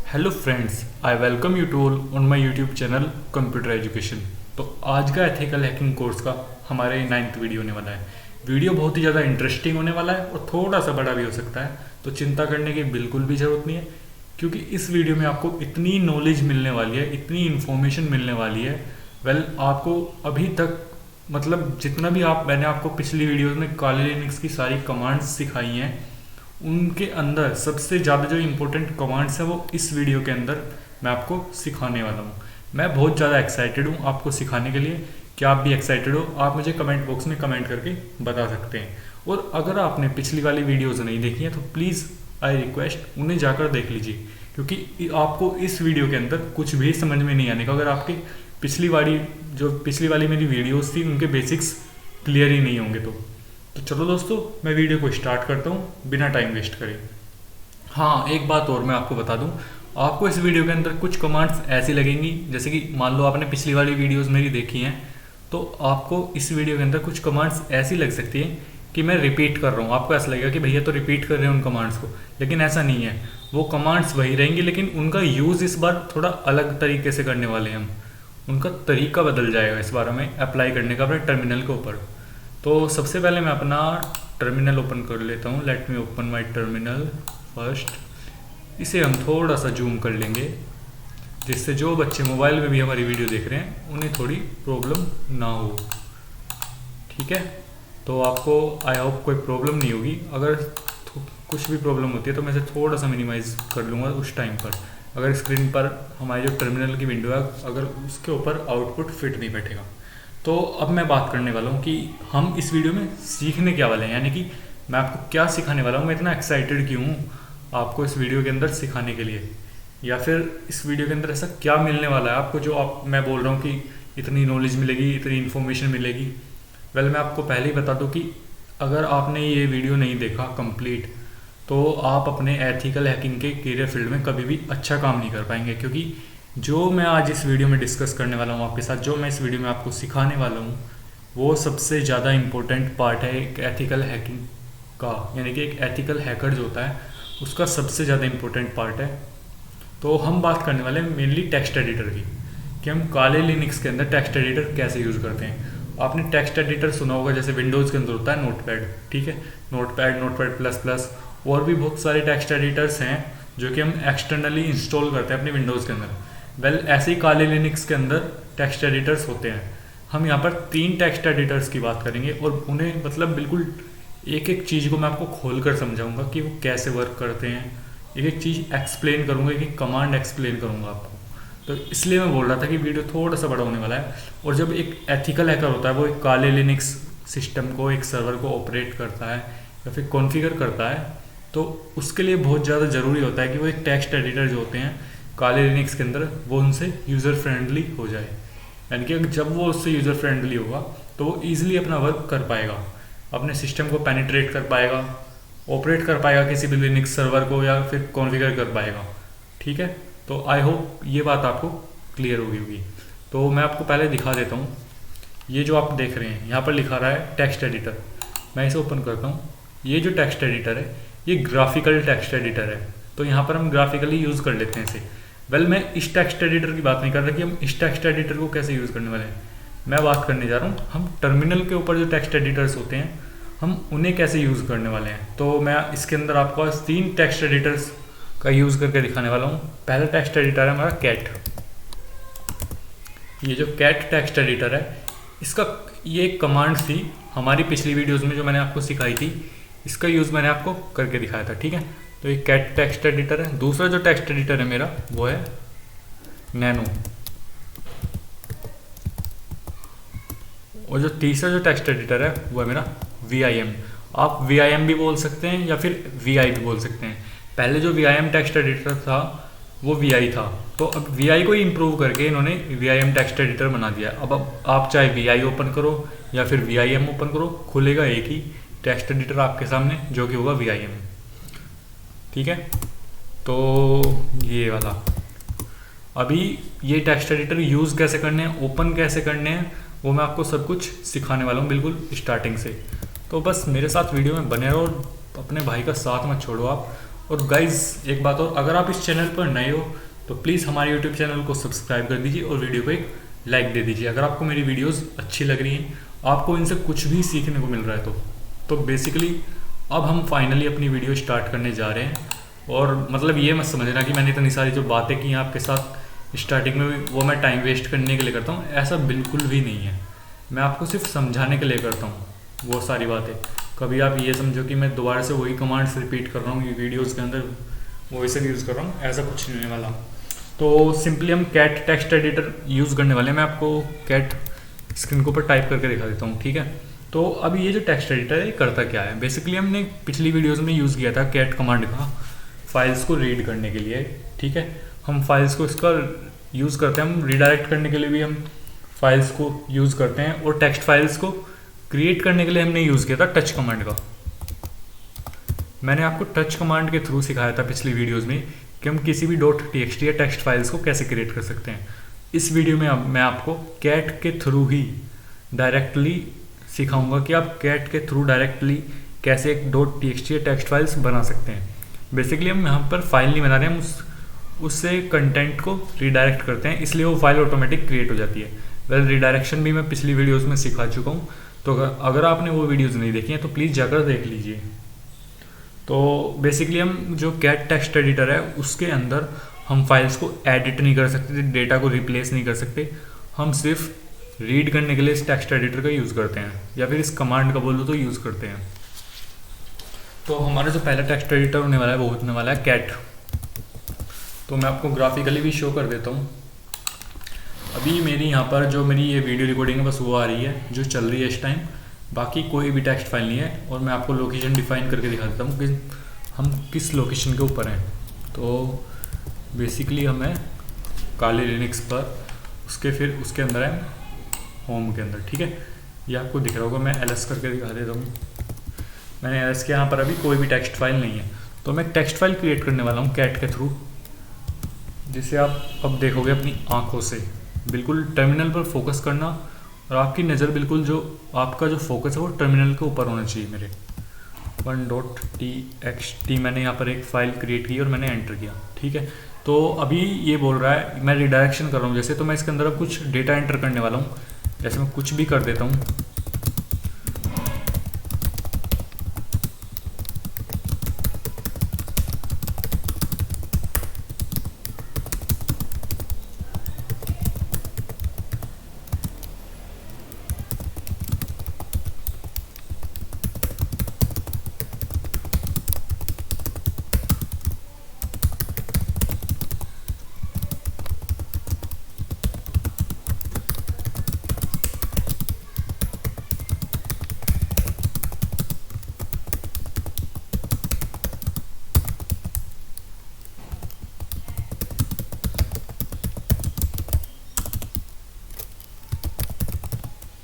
Hello friends, I welcome you to all on my YouTube channel computer education. तो आज का ethical hacking course का हमारे 9th video होने वाला है। वीडियो बहुत ही ज़्यादा इंटरेस्टिंग होने वाला है और थोड़ा सा बड़ा भी हो सकता है, तो चिंता करने की बिल्कुल भी ज़रूरत नहीं है, क्योंकि इस वीडियो में आपको इतनी नॉलेज मिलने वाली है, इतनी इन्फॉर्मेशन मिलने वाली है। आपको अभी तक मतलब जितना भी मैंने आपको पिछली वीडियोस में काली लिनक्स की सारी कमांड्स सिखाई हैं, उनके अंदर सबसे ज़्यादा जो इम्पोर्टेंट कमांड्स हैं वो इस वीडियो के अंदर मैं आपको सिखाने वाला हूँ। मैं बहुत ज़्यादा एक्साइटेड हूँ आपको सिखाने के लिए। क्या आप भी एक्साइटेड हो? आप मुझे कमेंट बॉक्स में कमेंट करके बता सकते हैं। और अगर आपने पिछली वाली वीडियोज़ नहीं देखी हैं तो प्लीज़ आई रिक्वेस्ट उन्हें जाकर देख लीजिए, क्योंकि आपको इस वीडियो के अंदर कुछ भी समझ में नहीं आने का अगर आपके पिछली वाली मेरी वीडियोज़ थी उनके बेसिक्स क्लियर ही नहीं होंगे। तो चलो दोस्तों, मैं वीडियो को स्टार्ट करता हूँ बिना टाइम वेस्ट करे। हाँ, एक बात और मैं आपको बता दूँ, आपको इस वीडियो के अंदर कुछ कमांड्स ऐसी लगेंगी, जैसे कि मान लो आपने पिछली वाली वीडियोस मेरी देखी हैं, तो आपको इस वीडियो के अंदर कुछ कमांड्स ऐसी लग सकती हैं कि मैं रिपीट कर रहा हूँ। आपको ऐसा लगेगा कि भैया तो रिपीट कर रहे हैं उन कमांड्स को, लेकिन ऐसा नहीं है। वो कमांड्स वही रहेंगी, लेकिन उनका यूज़ इस बार थोड़ा अलग तरीके से करने वाले हैं हम। उनका तरीका बदल जाएगा इस बार हमें अप्लाई करने का अपने टर्मिनल के ऊपर। तो सबसे पहले मैं अपना टर्मिनल ओपन कर लेता हूँ। Let me open my terminal first. इसे हम थोड़ा सा जूम कर लेंगे, जिससे जो बच्चे मोबाइल में भी हमारी वीडियो देख रहे हैं उन्हें थोड़ी प्रॉब्लम ना हो। ठीक है, तो आपको आई होप कोई प्रॉब्लम नहीं होगी। अगर कुछ भी प्रॉब्लम होती है तो मैं इसे थोड़ा सा मिनिमाइज कर लूँगा उस टाइम पर, अगर स्क्रीन पर हमारी जो टर्मिनल की विंडो है अगर उसके ऊपर आउटपुट फिट नहीं बैठेगा। तो अब मैं बात करने वाला हूँ कि हम इस वीडियो में सीखने क्या वाले हैं, यानी कि मैं आपको क्या सिखाने वाला हूँ। मैं इतना एक्साइटेड क्यों हूँ आपको इस वीडियो के अंदर सिखाने के लिए, या फिर इस वीडियो के अंदर ऐसा क्या मिलने वाला है आपको जो मैं बोल रहा हूँ कि इतनी नॉलेज मिलेगी, इतनी इन्फॉर्मेशन मिलेगी। मैं आपको पहले ही बता दूँ कि अगर आपने ये वीडियो नहीं देखा कंप्लीट, तो आप अपने एथिकल हैकिंग के करियर फील्ड में कभी भी अच्छा काम नहीं कर पाएंगे, क्योंकि जो मैं आज इस वीडियो में डिस्कस करने वाला हूँ आपके साथ, जो मैं इस वीडियो में आपको सिखाने वाला हूँ, वो सबसे ज़्यादा इम्पोर्टेंट पार्ट है एक एथिकल हैकिंग का। यानी कि एक एथिकल हैकर जो होता है उसका सबसे ज़्यादा इम्पोर्टेंट पार्ट है। तो हम बात करने वाले हैं मेनली टेक्स्ट एडिटर की, कि हम काले लिनक्स के अंदर टेक्स्ट एडिटर कैसे यूज़ करते हैं। आपने टेक्स्ट एडिटर सुना होगा, जैसे विंडोज़ के अंदर होता है नोटपैड। ठीक है, नोटपैड प्लस प्लस, और भी बहुत सारे टेक्स्ट एडिटर्स हैं जो कि हम एक्सटर्नली इंस्टॉल करते हैं अपने विंडोज़ के अंदर। ऐसे ही काले लिनक्स के अंदर टेक्स्ट एडिटर्स होते हैं। हम यहाँ पर 3 टेक्स्ट एडिटर्स की बात करेंगे और उन्हें मतलब बिल्कुल एक एक चीज़ को मैं आपको खोल कर समझाऊंगा कि वो कैसे वर्क करते हैं। एक एक चीज़ एक्सप्लेन करूँगा, एक एक कमांड एक्सप्लेन करूँगा आपको। तो इसलिए मैं बोल रहा था कि वीडियो थोड़ा सा बड़ा होने वाला है। और जब एक एथिकल हैकर होता है वो एक काले लिनक्स सिस्टम को, एक सर्वर को ऑपरेट करता है या फिर कॉन्फ़िगर करता है, तो उसके लिए बहुत ज़्यादा ज़रूरी होता है कि वो एक टेक्स्ट एडिटर जो होते हैं काले लिनक्स के अंदर, वो उनसे यूज़र फ्रेंडली हो जाए। यानी कि जब वो उससे यूज़र फ्रेंडली होगा तो वो ईजिली अपना वर्क कर पाएगा, अपने सिस्टम को पेनिट्रेट कर पाएगा, ऑपरेट कर पाएगा किसी भी लिनक्स सर्वर को, या फिर कॉन्फ़िगर कर पाएगा। ठीक है, तो आई होप ये बात आपको क्लियर होगी। तो मैं आपको पहले दिखा देता हूँ। ये जो आप देख रहे हैं यहाँ पर लिखा रहा है टेक्स्ट एडिटर। मैं इसे ओपन करता हूँ। ये जो टेक्स्ट एडिटर है ये ग्राफिकल टेक्स्ट एडिटर है, तो यहाँ पर हम ग्राफिकली यूज़ कर लेते हैं इसे। मैं इस टेक्स्ट एडिटर की बात नहीं कर रहा कि हम इस टेक्स्ट एडिटर को कैसे यूज़ करने वाले हैं। मैं बात करने जा रहा हूँ हम टर्मिनल के ऊपर जो टेक्स्ट एडिटर्स होते हैं हम उन्हें कैसे यूज़ करने वाले हैं। तो मैं इसके अंदर आपको 3 टेक्स्ट एडिटर्स का यूज़ करके दिखाने वाला हूँ। पहला टेक्स्ट एडिटर है हमारा कैट। ये जो कैट टेक्स्ट एडिटर है, इसका ये एक कमांड थी हमारी पिछली वीडियोज़ में जो मैंने आपको सिखाई थी, इसका यूज़ मैंने आपको करके दिखाया था। ठीक है, तो ये कैट टेक्स्ट एडिटर है। दूसरा जो टेक्स्ट एडिटर है मेरा वो है नैनो। और जो तीसरा जो टेक्स्ट एडिटर है वो है मेरा VIM। आप VIM भी बोल सकते हैं या फिर VI भी बोल सकते हैं। पहले जो VIM टेक्स्ट एडिटर था वो VI था, तो अब VI को ही इम्प्रूव करके इन्होंने VIM टेक्स्ट एडिटर बना दिया। अब आप चाहे VI ओपन करो या फिर VIM ओपन करो, खुलेगा एक ही टेक्स्ट एडिटर आपके सामने जो कि होगा VIM। ठीक है, तो ये वाला अभी ये टेक्स्ट एडिटर यूज़ कैसे करने हैं, ओपन कैसे करने हैं, वो मैं आपको सब कुछ सिखाने वाला हूँ बिल्कुल स्टार्टिंग से। तो बस मेरे साथ वीडियो में बने रहो, अपने भाई का साथ मत छोड़ो आप, और गाइज एक बात और, अगर आप इस चैनल पर नए हो तो प्लीज़ हमारे यूट्यूब चैनल को सब्सक्राइब कर दीजिए और वीडियो को एक लाइक दे दीजिए अगर आपको मेरी वीडियोस अच्छी लग रही हैं, आपको इनसे कुछ भी सीखने को मिल रहा है तो बेसिकली अब हम फाइनली अपनी वीडियो स्टार्ट करने जा रहे हैं। और मतलब ये मत समझना कि मैंने इतनी सारी जो बातें की हैं आपके साथ स्टार्टिंग में वो मैं टाइम वेस्ट करने के लिए करता हूँ, ऐसा बिल्कुल भी नहीं है। मैं आपको सिर्फ समझाने के लिए करता हूँ वो सारी बातें। कभी आप ये समझो कि मैं दोबारा से वही कमांड्स रिपीट कर रहा हूँ वीडियोज़ के अंदर, वही से यूज़ कर रहा हूँ, ऐसा कुछ नहीं होने वाला। तो सिंपली हम कैट टेक्स्ट एडिटर यूज़ करने वाले हैं। मैं आपको कैट स्क्रीन के ऊपर टाइप करके दिखा देता हूँ, ठीक है। तो अभी ये जो टेक्स्ट एडिटर है ये करता क्या है, बेसिकली हमने पिछली वीडियोज़ में यूज़ किया था कैट कमांड का फाइल्स को रीड करने के लिए, ठीक है। हम फाइल्स को इसका यूज़ करते हैं, हम रीडायरेक्ट करने के लिए भी हम फाइल्स को यूज़ करते हैं, और टेक्स्ट फाइल्स को क्रिएट करने के लिए हमने यूज़ किया था टच कमांड का। मैंने आपको टच कमांड के थ्रू सिखाया था पिछली वीडियोज़ में कि हम किसी भी .txt या टेक्स्ट फाइल्स को कैसे क्रिएट कर सकते हैं। इस वीडियो में मैं आपको कैट के थ्रू ही डायरेक्टली सिखाऊंगा कि आप कैट के थ्रू डायरेक्टली कैसे एक .txt या टेक्स्ट फाइल्स बना सकते हैं। बेसिकली हम यहाँ पर फाइल नहीं बना रहे, हम उससे कंटेंट को रिडायरेक्ट करते हैं, इसलिए वो फाइल ऑटोमेटिक क्रिएट हो जाती है। वेल रिडायरेक्शन भी मैं पिछली वीडियोज़ में सिखा चुका हूँ, तो अगर आपने वो वीडियोज़ नहीं देखी हैं तो प्लीज़ जाकर देख लीजिए। तो बेसिकली हम जो कैट टेक्स्ट एडिटर है उसके अंदर हम फाइल्स को एडिट नहीं कर सकते, डेटा को रिप्लेस नहीं कर सकते, हम सिर्फ रीड करने के लिए इस टेक्स्ट एडिटर का यूज़ करते हैं, या फिर इस कमांड का बोलो तो यूज़ करते हैं। तो हमारा जो पहला टेक्स्ट एडिटर होने वाला है वो होने वाला है कैट। तो मैं आपको ग्राफिकली भी शो कर देता हूँ। अभी मेरी यहाँ पर जो मेरी ये वीडियो रिकॉर्डिंग है बस वो आ रही है जो चल रही है इस टाइम, बाकी कोई भी टेक्स्ट फाइल नहीं है। और मैं आपको लोकेशन डिफाइन करके दिखा देता हूँ कि हम किस लोकेशन के ऊपर हैं। तो बेसिकली हमें काली लिनक्स पर उसके अंदर है होम के अंदर, ठीक है। ये आपको दिख रहा होगा, मैं ls करके दिखा देता हूँ। मैंने ls के यहाँ पर अभी कोई भी टेक्स्ट फाइल नहीं है, तो मैं टेक्स्ट फाइल क्रिएट करने वाला हूँ कैट के थ्रू, जिसे आप अब देखोगे अपनी आँखों से। बिल्कुल टर्मिनल पर फोकस करना, और आपकी नज़र बिल्कुल जो आपका जो फोकस है वो टर्मिनल के ऊपर होना चाहिए मेरे। 1.txt मैंने यहाँ पर एक फ़ाइल क्रिएट की और मैंने एंटर किया, ठीक है। तो अभी ये बोल रहा है मैं रिडायरेक्शन कर रहा हूँ जैसे, तो मैं इसके अंदर अब कुछ डेटा एंटर करने वाला हूँ। जैसे मैं कुछ भी कर देता हूँ,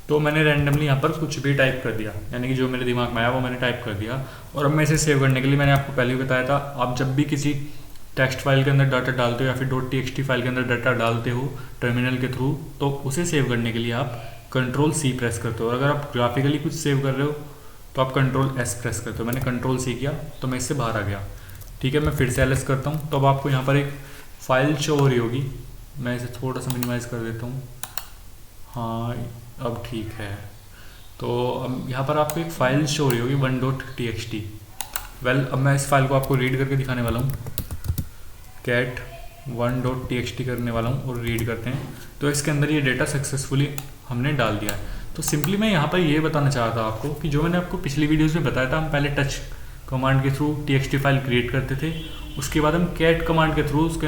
तो मैंने रैंडमली यहाँ पर कुछ भी टाइप कर दिया, यानी कि जो मेरे दिमाग में आया वो मैंने टाइप कर दिया। और अब मैं इसे सेव करने के लिए मैंने आपको पहले भी बताया था, आप जब भी किसी टेक्स्ट फाइल के अंदर डाटा डालते हो या फिर .txt फाइल के अंदर डाटा डालते हो टर्मिनल के थ्रू, तो उसे सेव करने के लिए आप Ctrl+C प्रेस करते हो। और अगर आप ग्राफिकली कुछ सेव कर रहे हो तो आप Ctrl+S प्रेस करते हो। मैंने Ctrl+C किया तो मैं इससे बाहर आ गया, ठीक है। मैं फिर से ls करता हूँ, तो अब आपको यहाँ पर एक फ़ाइल शो हो रही होगी। मैं इसे थोड़ा सा मिनिमाइज़ कर देता हूँ, हाँ अब ठीक है। तो अब यहाँ पर आपको एक फ़ाइल शो हो रही होगी 1.txt। वेल अब मैं इस फाइल को आपको रीड करके दिखाने वाला हूँ। कैट 1.txt करने वाला हूँ और रीड करते हैं। तो इसके अंदर ये डेटा सक्सेसफुली हमने डाल दिया है। तो सिंपली मैं यहाँ पर ये बताना चाह रहा था आपको कि जो मैंने आपको पिछली वीडियोज़ में बताया था, हम पहले टच कमांड के थ्रू txt फाइल क्रिएट करते थे, उसके बाद हम कैट कमांड के थ्रू उसके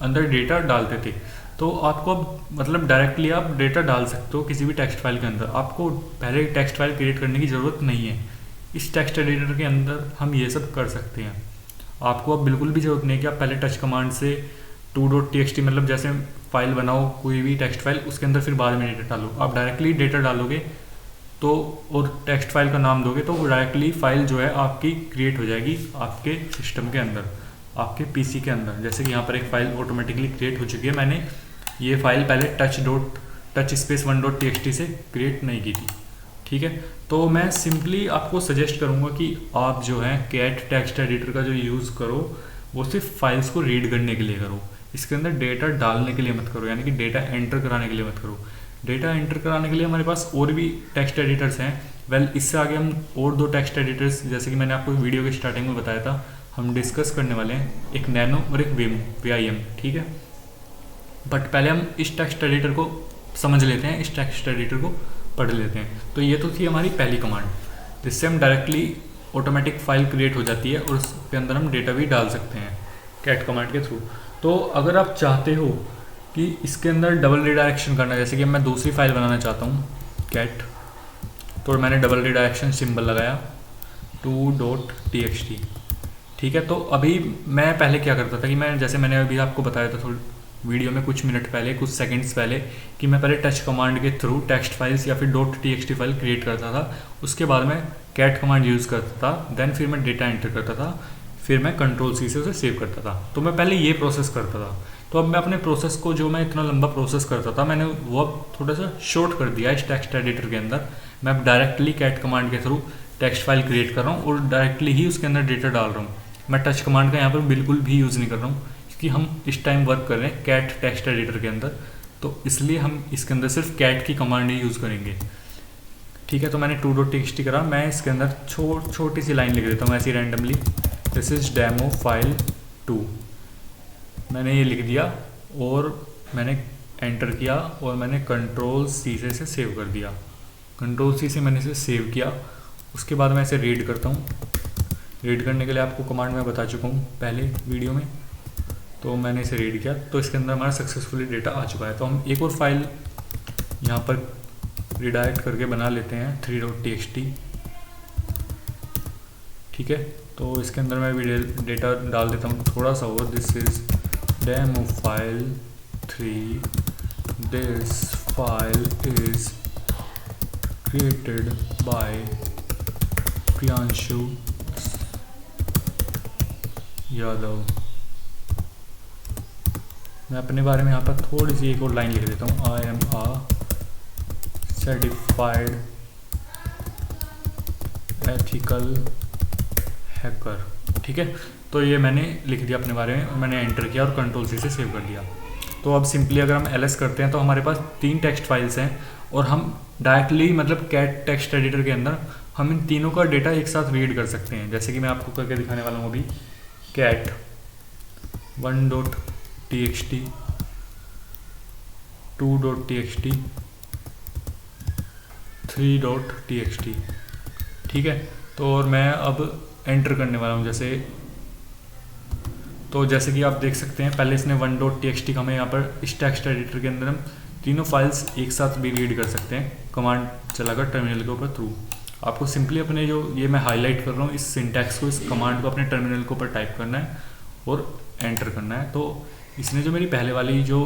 अंदर डेटा डालते थे। तो आपको अब मतलब डायरेक्टली आप डेटा डाल सकते हो किसी भी टेक्स्ट फाइल के अंदर, आपको पहले टेक्स्ट फाइल क्रिएट करने की ज़रूरत नहीं है। इस टेक्स्ट एडिटर के अंदर हम ये सब कर सकते हैं। आपको अब बिल्कुल भी ज़रूरत नहीं है कि आप पहले टच कमांड से 2.txt मतलब जैसे फाइल बनाओ कोई भी टेक्स्ट फाइल, उसके अंदर फिर बाद में डेटा डालो। आप डायरेक्टली डेटा डालोगे तो और टेक्स्ट फाइल का नाम दोगे तो वो डायरेक्टली फाइल जो है आपकी क्रिएट हो जाएगी आपके सिस्टम के अंदर, आपके पीसी के अंदर। जैसे कि यहाँ पर एक फ़ाइल ऑटोमेटिकली क्रिएट हो चुकी है, मैंने ये फाइल पहले टच स्पेस 1.txt से क्रिएट नहीं की थी। ठीक है। तो मैं सिंपली आपको सजेस्ट करूँगा कि आप जो है कैट टेक्स्ट एडिटर का जो यूज़ करो वो सिर्फ फाइल्स को रीड करने के लिए करो, इसके अंदर डेटा डालने के लिए मत करो, यानी कि डेटा एंटर कराने के लिए मत करो। डेटा एंटर कराने के लिए हमारे पास और भी टेक्स्ट एडिटर्स हैं। वेल इससे आगे हम और 2 टेक्स्ट एडिटर्स, जैसे कि मैंने आपको वीडियो के स्टार्टिंग में बताया था, हम डिस्कस करने वाले हैं, एक नैनो और एक VIM, ठीक है। बट पहले हम इस टेक्स्ट एडिटर को समझ लेते हैं, इस टेक्स्ट एडिटर को पढ़ लेते हैं। तो ये तो थी हमारी पहली कमांड, जिससे हम डायरेक्टली ऑटोमेटिक फाइल क्रिएट हो जाती है और उसके अंदर हम डेटा भी डाल सकते हैं कैट कमांड के थ्रू। तो अगर आप चाहते हो कि इसके अंदर डबल रिडायरेक्शन करना, जैसे कि मैं दूसरी फाइल बनाना चाहता हूँ कैट, तो मैंने डबल रिडायरेक्शन सिंबल लगाया 2.txt, ठीक है। तो अभी मैं पहले क्या करता था कि मैं, जैसे मैंने अभी आपको बताया था थोड़ी वीडियो में कुछ मिनट पहले, कुछ सेकंड्स पहले, कि मैं पहले टच कमांड के थ्रू टेक्स्ट फाइल्स या फिर .txt फाइल क्रिएट करता था, उसके बाद मैं कैट कमांड यूज़ करता था, देन फिर मैं डेटा एंटर करता था, फिर मैं Ctrl+C से उसे सेव करता था। तो मैं पहले ये प्रोसेस करता था। तो अब मैं अपने प्रोसेस को, जो मैं इतना लंबा प्रोसेस करता था, मैंने वो अब थोड़ा सा शॉर्ट कर दिया इस टेक्स्ट एडिटर के अंदर। मैं अब डायरेक्टली कैट कमांड के थ्रू टेक्स्ट फाइल क्रिएट कर रहा हूँ और डायरेक्टली ही उसके अंदर डेटा डाल रहा हूँ। मैं टच कमांड का यहाँ पर बिल्कुल भी यूज़ नहीं कर रहा हूँ, क्योंकि हम इस टाइम वर्क कर रहे हैं कैट टेक्स्ट एडिटर के अंदर, तो इसलिए हम इसके अंदर सिर्फ कैट की कमांड ही यूज़ करेंगे, ठीक है। तो मैंने 2.txt करा, मैं इसके अंदर छोटी सी लाइन लिख देता हूँ ऐसी randomly, this is demo file 2, मैंने ये लिख दिया और मैंने एंटर किया और मैंने Ctrl+C से इसे सेव कर दिया। Ctrl+C से मैंने इसे सेव किया। उसके बाद मैं इसे रीड करता हूँ। रीड करने के लिए आपको कमांड मैं बता चुका हूँ पहले वीडियो में। तो मैंने इसे रीड किया, तो इसके अंदर हमारा सक्सेसफुली डेटा आ चुका है। तो हम एक और फाइल यहाँ पर रिडायरेक्ट करके बना लेते हैं 3.txt, ठीक है। तो इसके अंदर मैं भी डेटा डाल देता हूँ थोड़ा सा और, this is demo file 3, this file is created by Priyanshu Yadav. मैं अपने बारे में यहाँ पर थोड़ी सी एक और लाइन लिख देता हूँ, I am a certified ethical hacker, ठीक है। तो ये मैंने लिख दिया अपने बारे में और मैंने एंटर किया और Ctrl+C से सेव कर दिया। तो अब सिंपली अगर हम ls करते हैं तो हमारे पास 3 टेक्स्ट फाइल्स हैं और हम डायरेक्टली, मतलब कैट टेक्स्ट एडिटर के अंदर हम इन तीनों का डेटा एक साथ रीड कर सकते हैं। जैसे कि मैं आपको करके दिखाने वाला हूँ अभी, कैट 1.txt, 2.txt, 3.txt, ठीक है। तो और मैं अब एंटर करने वाला हूँ, जैसे कि आप देख सकते हैं पहले इसने 1.txt का, हमें यहाँ पर इस टेक्स्ट एडिटर के अंदर हम तीनों फाइल्स एक साथ भी रीड कर सकते हैं कमांड चलाकर टर्मिनल के ऊपर थ्रू। आपको सिंपली अपने जो ये मैं हाईलाइट कर रहा हूँ इस सिंटैक्स को, इस कमांड को अपने टर्मिनल के ऊपर टाइप करना है और एंटर करना है। तो इसने जो मेरी पहले वाली जो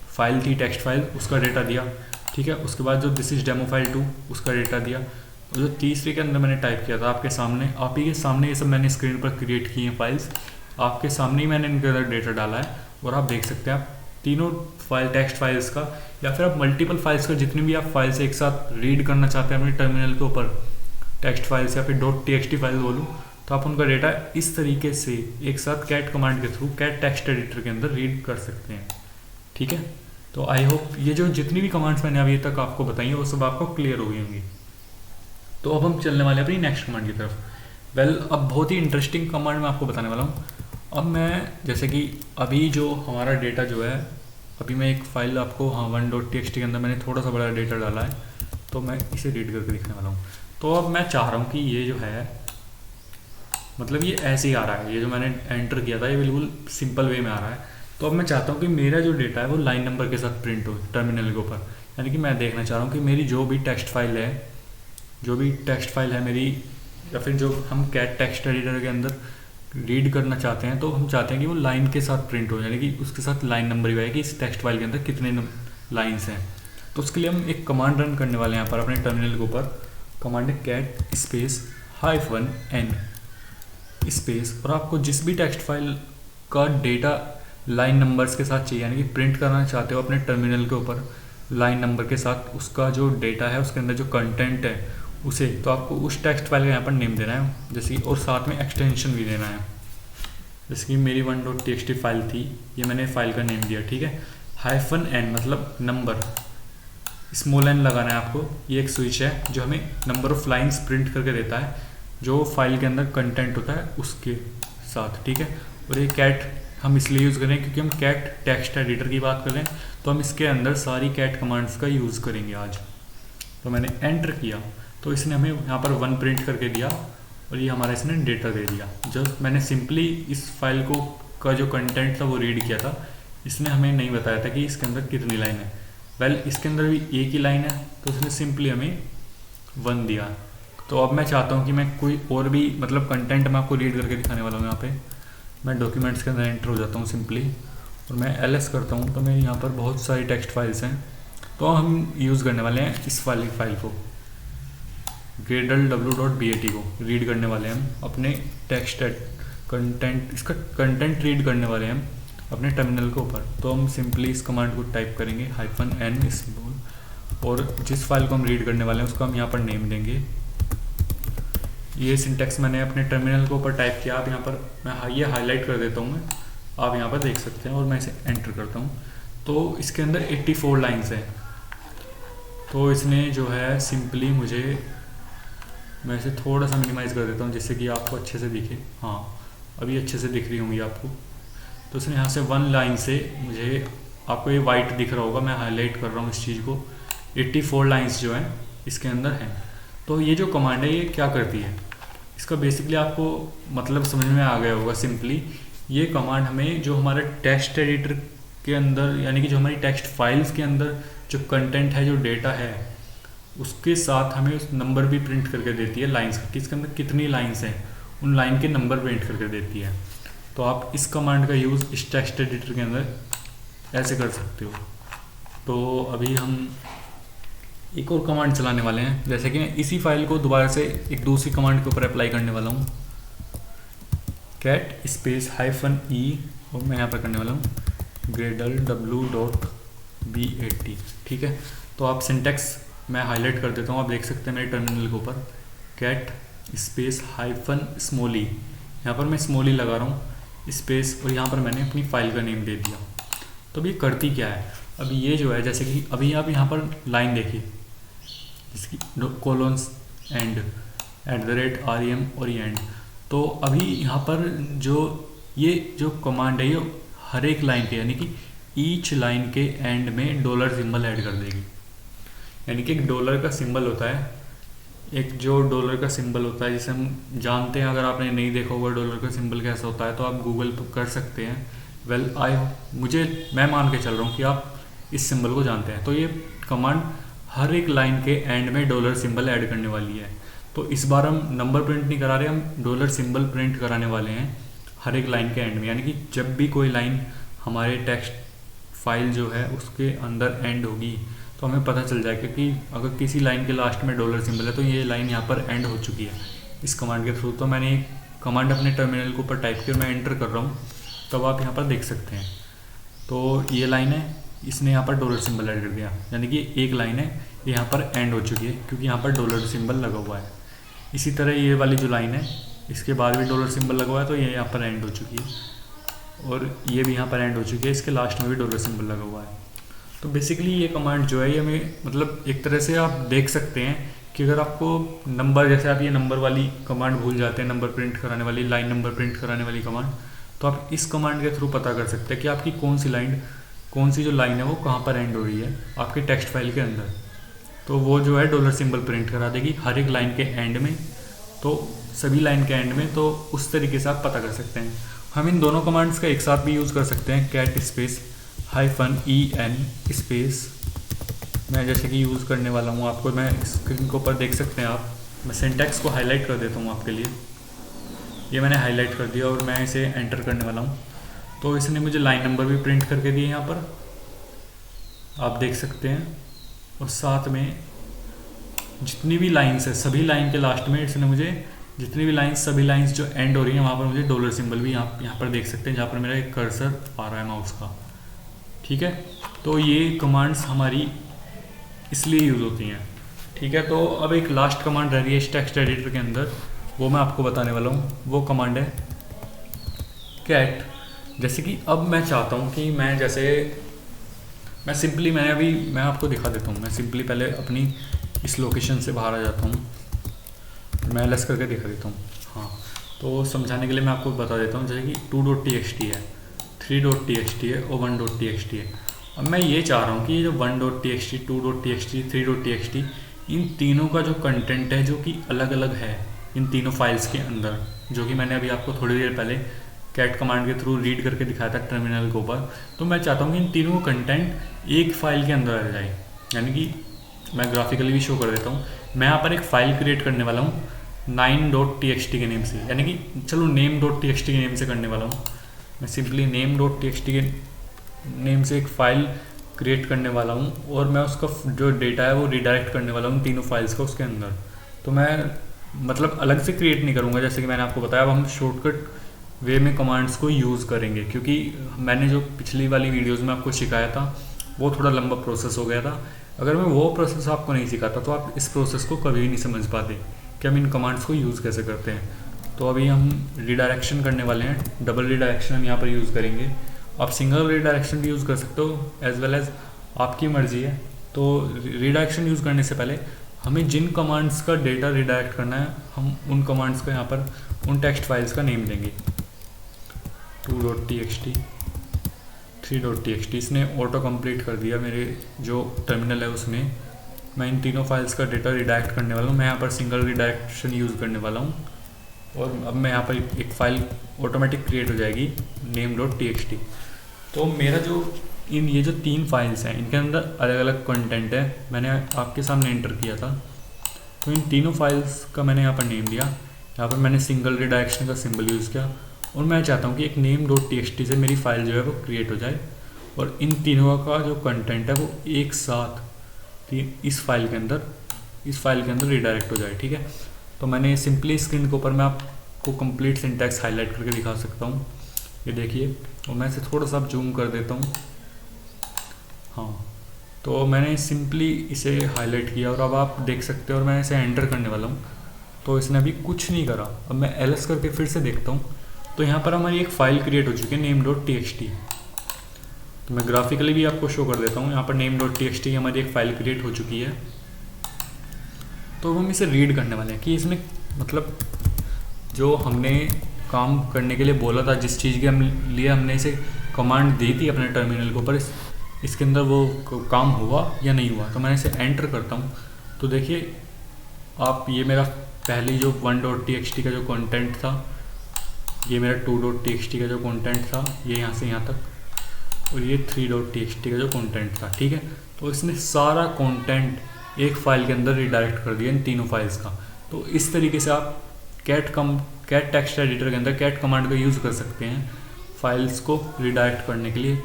फाइल थी टेक्स्ट फाइल, उसका डेटा दिया, ठीक है। उसके बाद जो दिस इज डेमो फाइल 2, उसका डेटा दिया। और जो तीसरे के अंदर मैंने टाइप किया था आपके सामने, आप ही के सामने ये सब मैंने स्क्रीन पर क्रिएट किए हैं फाइल्स, आपके सामने ही मैंने इनके अंदर डेटा डाला है। और आप देख सकते हैं आप तीनों फाइल टेक्स्ट फाइल्स का, या फिर आप मल्टीपल फाइल्स का, जितनी भी आप फाइल्स एक साथ रीड करना चाहते हैं अपने टर्मिनल के ऊपर, टेक्स्ट फाइल्स या फिर .txt फाइल बोलूँ, तो आप उनका डेटा इस तरीके से एक साथ कैट कमांड के थ्रू कैट टेक्स्ट एडिटर के अंदर रीड कर सकते हैं, ठीक है। तो आई होप ये जो जितनी भी कमांड्स मैंने अभी तक आपको बताई हैं वो सब आपको क्लियर हो गई होंगी। तो अब हम चलने वाले हैं अपनी नेक्स्ट कमांड की तरफ। वेल अब बहुत ही इंटरेस्टिंग कमांड मैं आपको बताने वाला हूँ। अब मैं, जैसे कि अभी जो हमारा डेटा जो है, अभी मैं एक फाइल आपको, हाँ 1.txt के अंदर मैंने थोड़ा सा बड़ा डेटा डाला है, तो मैं इसे रीड करके दिखाने वाला हूँ। तो अब मैं चाह रहा हूँ कि ये जो है, मतलब ये ऐसे ही आ रहा है, ये जो मैंने एंटर किया था ये बिल्कुल सिंपल वे में आ रहा है। तो अब मैं चाहता हूँ कि मेरा जो डेटा है वो लाइन नंबर के साथ प्रिंट हो टर्मिनल के ऊपर, यानी कि मैं देखना चाह रहा हूँ कि मेरी जो भी टेक्स्ट फाइल है मेरी, या फिर जो हम कैट टेक्स्ट एडिटर के अंदर रीड करना चाहते हैं, तो हम चाहते हैं कि वो लाइन के साथ प्रिंट हो, यानी कि उसके साथ लाइन नंबर ही है कि इस टेक्स्ट फाइल के अंदर कितने लाइन्स हैं। तो उसके लिए हम एक कमांड रन करने वाले हैं यहाँ पर अपने टर्मिनल के ऊपर। कमांड है कैट स्पेस -n स्पेस, और आपको जिस भी टेक्स्ट फाइल का डेटा लाइन नंबर्स के साथ चाहिए, यानी कि प्रिंट करना चाहते हो अपने टर्मिनल के ऊपर, लाइन नंबर के साथ उसका जो डेटा है उसके अंदर जो कंटेंट है उसे, तो आपको उस टेक्स्ट फाइल का यहाँ पर नेम देना है जैसे कि, और साथ में एक्सटेंशन भी देना है। जैसे कि मेरी 1.txt फाइल थी, ये मैंने फाइल का नेम दिया, ठीक है। -n मतलब नंबर, स्मॉल n लगाना है आपको। ये एक स्विच है जो हमें नंबर ऑफ लाइंस प्रिंट करके देता है जो फाइल के अंदर कंटेंट होता है उसके साथ, ठीक है। और ये कैट हम इसलिए यूज़ करें क्योंकि हम कैट टेक्स्ट एडिटर की बात करें तो हम इसके अंदर सारी कैट कमांड्स का यूज़ करेंगे आज। तो मैंने एंटर किया तो इसने हमें यहाँ पर 1 प्रिंट करके दिया और ये हमारा इसने डेटा दे दिया। जब मैंने सिंपली इस फाइल को का जो कंटेंट था वो रीड किया था, इसने हमें नहीं बताया था कि इसके अंदर कितनी लाइन है। वेल इसके अंदर भी एक ही लाइन है तो इसने सिंपली हमें 1 दिया। तो अब मैं चाहता हूँ कि मैं कोई और भी मतलब कंटेंट मैं आपको रीड करके दिखाने वाला हूँ। यहाँ पे मैं डॉक्यूमेंट्स के अंदर एंटर हो जाता हूँ सिंपली और मैं ls करता हूँ तो मेरे यहाँ पर बहुत सारी टेक्स्ट फाइल्स हैं। तो हम यूज़ करने वाले हैं इस फाइल को gradlew.bat को रीड करने वाले हैं हम अपने टेक्स्ट कंटेंट, इसका कंटेंट रीड करने वाले हैं हम अपने टर्मिनल के ऊपर। तो हम सिंपली इस कमांड को टाइप करेंगे -n स्मॉल, और जिस फाइल को हम रीड करने वाले हैं उसका हम यहाँ पर नेम देंगे। ये सिंटेक्स मैंने अपने टर्मिनल के ऊपर टाइप किया। आप यहाँ पर मैं ये हाईलाइट कर देता हूँ मैं, आप यहाँ पर देख सकते हैं, और मैं इसे एंटर करता हूँ तो इसके अंदर 84 लाइन्स हैं। तो इसने जो है सिंपली मुझे, मैं इसे थोड़ा सा मिनिमाइज़ कर देता हूँ जिससे कि आपको अच्छे से दिखे। हाँ अभी अच्छे से दिख रही होंगी आपको। तो इसने यहाँ से 1 लाइन से मुझे, आपको ये वाइट दिख रहा होगा, मैं हाईलाइट कर रहा हूँ इस चीज़ को, 84 लाइन्स जो हैं इसके अंदर हैं। तो ये जो कमांड है ये क्या करती है, इसका बेसिकली आपको मतलब समझ में आ गया होगा। सिंपली ये कमांड हमें जो हमारे टेक्स्ट एडिटर के अंदर, यानी कि जो हमारी टेक्स्ट फाइल्स के अंदर जो कंटेंट है, जो डेटा है, उसके साथ हमें उस नंबर भी प्रिंट करके देती है लाइंस का, कि इसके अंदर कितनी लाइंस हैं, उन लाइन के नंबर प्रिंट करके देती है। तो आप इस कमांड का यूज़ इस टेक्स्ट एडिटर के अंदर ऐसे कर सकते हो। तो अभी हम एक और कमांड चलाने वाले हैं, जैसे कि मैं इसी फाइल को दोबारा से एक दूसरी कमांड के ऊपर अप्लाई करने वाला हूँ, कैट स्पेस -e, और मैं यहाँ पर करने वाला हूँ gradlew.bat, ठीक है। तो आप सिंटेक्स मैं हाईलाइट कर देता हूँ, आप देख सकते हैं मेरे टर्मिनल के ऊपर, कैट स्पेस -स्मॉली, यहाँ पर मैं स्मॉली लगा रहा हूँ स्पेस, और यहाँ पर मैंने अपनी फाइल का नेम दे दिया। तो अभी करती क्या है, अभी ये जो है जैसे कि अभी आप यहाँ पर लाइन देखिए, इसकी कोलोन्स एंड @rem और ये एंड। तो अभी यहाँ पर जो ये जो कमांड है ये हर एक लाइन के, यानी कि ईच लाइन के एंड में डॉलर सिंबल ऐड कर देगी। यानी कि एक डॉलर का सिंबल होता है, एक जो डॉलर का सिंबल होता है जिसे हम जानते हैं, अगर आपने नहीं देखा होगा डॉलर का सिंबल कैसा होता है तो आप गूगल पर कर सकते हैं। वेल मैं मान के चल रहा हूँ कि आप इस सिंबल को जानते हैं। तो ये कमांड हर एक लाइन के एंड में डॉलर सिंबल ऐड करने वाली है। तो इस बार हम नंबर प्रिंट नहीं करा रहे, हम डॉलर सिंबल प्रिंट कराने वाले हैं हर एक लाइन के एंड में। यानी कि जब भी कोई लाइन हमारे टेक्स्ट फाइल जो है उसके अंदर एंड होगी तो हमें पता चल जाएगा कि अगर किसी लाइन के लास्ट में डॉलर सिंबल है तो ये लाइन यहाँ पर एंड हो चुकी है इस कमांड के थ्रू। तो मैंने एक कमांड अपने टर्मिनल के ऊपर टाइप किया, मैं एंटर कर रहा हूँ, तब आप यहाँ पर देख सकते हैं। तो ये लाइन है, इसने यहाँ पर डॉलर सिंबल ऐड कर दिया, यानी कि एक लाइन है ये यहाँ पर एंड हो चुकी है क्योंकि यहाँ पर डॉलर सिंबल लगा हुआ है। इसी तरह ये वाली जो लाइन है इसके बाद भी डॉलर सिंबल लगा हुआ है तो ये यहाँ पर एंड हो चुकी है, और ये भी यहाँ पर एंड हो चुकी है, इसके लास्ट में भी डॉलर सिंबल लगा हुआ है। तो बेसिकली ये कमांड जो है ये हमें मतलब एक तरह से आप देख सकते हैं कि अगर आपको नंबर, जैसे आप ये नंबर वाली कमांड भूल जाते हैं, नंबर प्रिंट कराने वाली, लाइन नंबर प्रिंट कराने वाली कमांड, तो आप इस कमांड के थ्रू पता कर सकते हैं कि आपकी कौन सी जो लाइन है वो कहाँ पर एंड हो रही है आपके टेक्स्ट फाइल के अंदर। तो वो जो है डॉलर सिंबल प्रिंट करा देगी हर एक लाइन के एंड में, तो सभी लाइन के एंड में। तो उस तरीके से आप पता कर सकते हैं। हम इन दोनों कमांड्स का एक साथ भी यूज़ कर सकते हैं, कैट स्पेस -en स्पेस, मैं जैसे कि यूज़ करने वाला हूँ, आपको मैं स्क्रीन के ऊपर देख सकते हैं आप। मैं सिंटैक्स को हाईलाइट कर देता हूँ आपके लिए, ये मैंने हाईलाइट कर दिया और मैं इसे एंटर करने वाला हूँ। तो इसने मुझे लाइन नंबर भी प्रिंट करके दिए यहाँ पर, आप देख सकते हैं। और साथ में जितनी भी लाइन्स है सभी लाइन के लास्ट में इसने मुझे जितनी भी लाइन्स, सभी लाइन्स जो एंड हो रही हैं वहाँ पर मुझे डॉलर सिंबल भी यहाँ पर देख सकते हैं, जहाँ पर मेरा एक कर्सर आ रहा है माउस का, ठीक है। तो ये कमांड्स हमारी इसलिए यूज़ होती हैं। ठीक है, तो अब एक लास्ट कमांड रह रही है इस टेक्स्ट एडिटर के अंदर, वो मैं आपको बताने वाला हूँ। वो कमांड है कैट। जैसे कि अब मैं चाहता हूँ कि मैं आपको दिखा देता हूँ। मैं सिंपली पहले अपनी इस लोकेशन से बाहर आ जाता हूँ, मैं एलएस करके दिखा देता हूँ। हाँ, तो समझाने के लिए मैं आपको बता देता हूँ। जैसे कि 2.txt है, 3.txt है और 1.txt है। अब मैं ये चाह रहा हूँ कि ये जो 1.txt, 2.txt, 3.txt, इन तीनों का जो कंटेंट है जो कि अलग अलग है इन तीनों फाइल्स के अंदर, जो कि मैंने अभी आपको थोड़ी देर पहले कैट कमांड के थ्रू रीड करके दिखाया था टर्मिनल के ऊपर। तो मैं चाहता हूँ कि इन तीनों का कंटेंट एक फाइल के अंदर आ जाए। यानी कि मैं ग्राफिकली भी शो कर देता हूँ। मैं यहाँ पर एक फ़ाइल क्रिएट करने वाला हूँ 9.txt के नेम से, यानी कि चलो name.txt के नेम से करने वाला हूँ। मैं सिंपली name.txt के नेम से एक फ़ाइल क्रिएट करने वाला हूँ और मैं उसका जो डेटा है वो रिडायरेक्ट करने वाला हूँ तीनों फाइल्स का उसके अंदर। तो मैं मतलब अलग से क्रिएट नहीं करूँगा, जैसे कि मैंने आपको बताया। अब हम शॉर्टकट वे में कमांड्स को यूज़ करेंगे, क्योंकि मैंने जो पिछली वाली वीडियोज़ में आपको सिखाया था वो थोड़ा लंबा प्रोसेस हो गया था। अगर मैं वो प्रोसेस आपको नहीं सिखाता तो आप इस प्रोसेस को कभी नहीं समझ पाते कि हम इन कमांड्स को यूज़ कैसे करते हैं। तो अभी हम रिडायरेक्शन करने वाले हैं, डबल रिडायरेक्शन हम यहाँ पर यूज़ करेंगे। आप सिंगल रिडायरेक्शन भी यूज़ कर सकते हो, एज वेल एज आपकी मर्ज़ी है। तो रिडायरेक्शन यूज़ करने से पहले हमें जिन कमांड्स का डेटा रिडायरेक्ट करना है, हम उन कमांड्स का यहाँ पर उन टेक्स्ट फाइल्स का नेम देंगे। 2.txt, 3.txt, इसने ऑटो कंप्लीट कर दिया मेरे जो टर्मिनल है उसमें। मैं इन तीनों फाइल्स का डेटा रिडायरेक्ट करने वाला हूँ। मैं यहाँ पर सिंगल रिडायरेक्शन यूज़ करने वाला हूँ और अब मैं यहाँ पर एक फ़ाइल ऑटोमेटिक क्रिएट हो जाएगी name.txt। तो मेरा जो ये जो तीन फाइल्स हैं इनके अंदर अलग अलग कंटेंट है, मैंने आपके सामने एंटर किया था। तो इन तीनों फाइल्स का मैंने यहाँ पर नेम दिया। यहाँ पर मैंने सिंगल रिडायरेक्शन का सिंबल यूज़ किया और मैं चाहता हूँ कि एक name.txt से मेरी फाइल जो है वो क्रिएट हो जाए और इन तीनों का जो कंटेंट है वो एक साथ इस फाइल के अंदर रिडायरेक्ट हो जाए। ठीक है, तो मैंने सिंपली स्क्रीन के ऊपर मैं आपको कंप्लीट सिंटैक्स हाईलाइट करके दिखा सकता हूँ। ये देखिए, और मैं इसे थोड़ा सा जूम कर देता हूँ। हाँ, तो मैंने सिंपली इसे हाईलाइट किया और अब आप देख सकते हो और मैं इसे एंटर करने वाला हूँ। तो इसने अभी कुछ नहीं करा। अब मैं एलएस करके फिर से देखता हूँ तो यहाँ पर हमारी एक फ़ाइल क्रिएट हो चुकी है name.txt। तो मैं ग्राफिकली भी आपको शो कर देता हूँ। यहाँ पर name.txt हमारी एक फ़ाइल क्रिएट हो चुकी है। तो हम इसे रीड करने वाले हैं कि इसमें मतलब जो हमने काम करने के लिए बोला था, जिस चीज़ के लिए हमने इसे कमांड दी थी अपने टर्मिनल के ऊपर, इसके अंदर वो काम हुआ या नहीं हुआ। तो मैं इसे एंटर करता हूँ तो देखिए आप, ये मेरा पहली जो 1.txt का जो कंटेंट था, ये मेरा 2.txt का जो कंटेंट था, ये यहाँ से यहाँ तक, और ये 3.txt का जो कंटेंट था। ठीक है, तो इसने सारा कंटेंट एक फ़ाइल के अंदर रिडायरेक्ट कर दिया इन तीनों फाइल्स का। तो इस तरीके से आप कैट टेक्स्ट एडिटर के अंदर कैट कमांड का यूज़ कर सकते हैं फाइल्स को रिडायरेक्ट करने के लिए।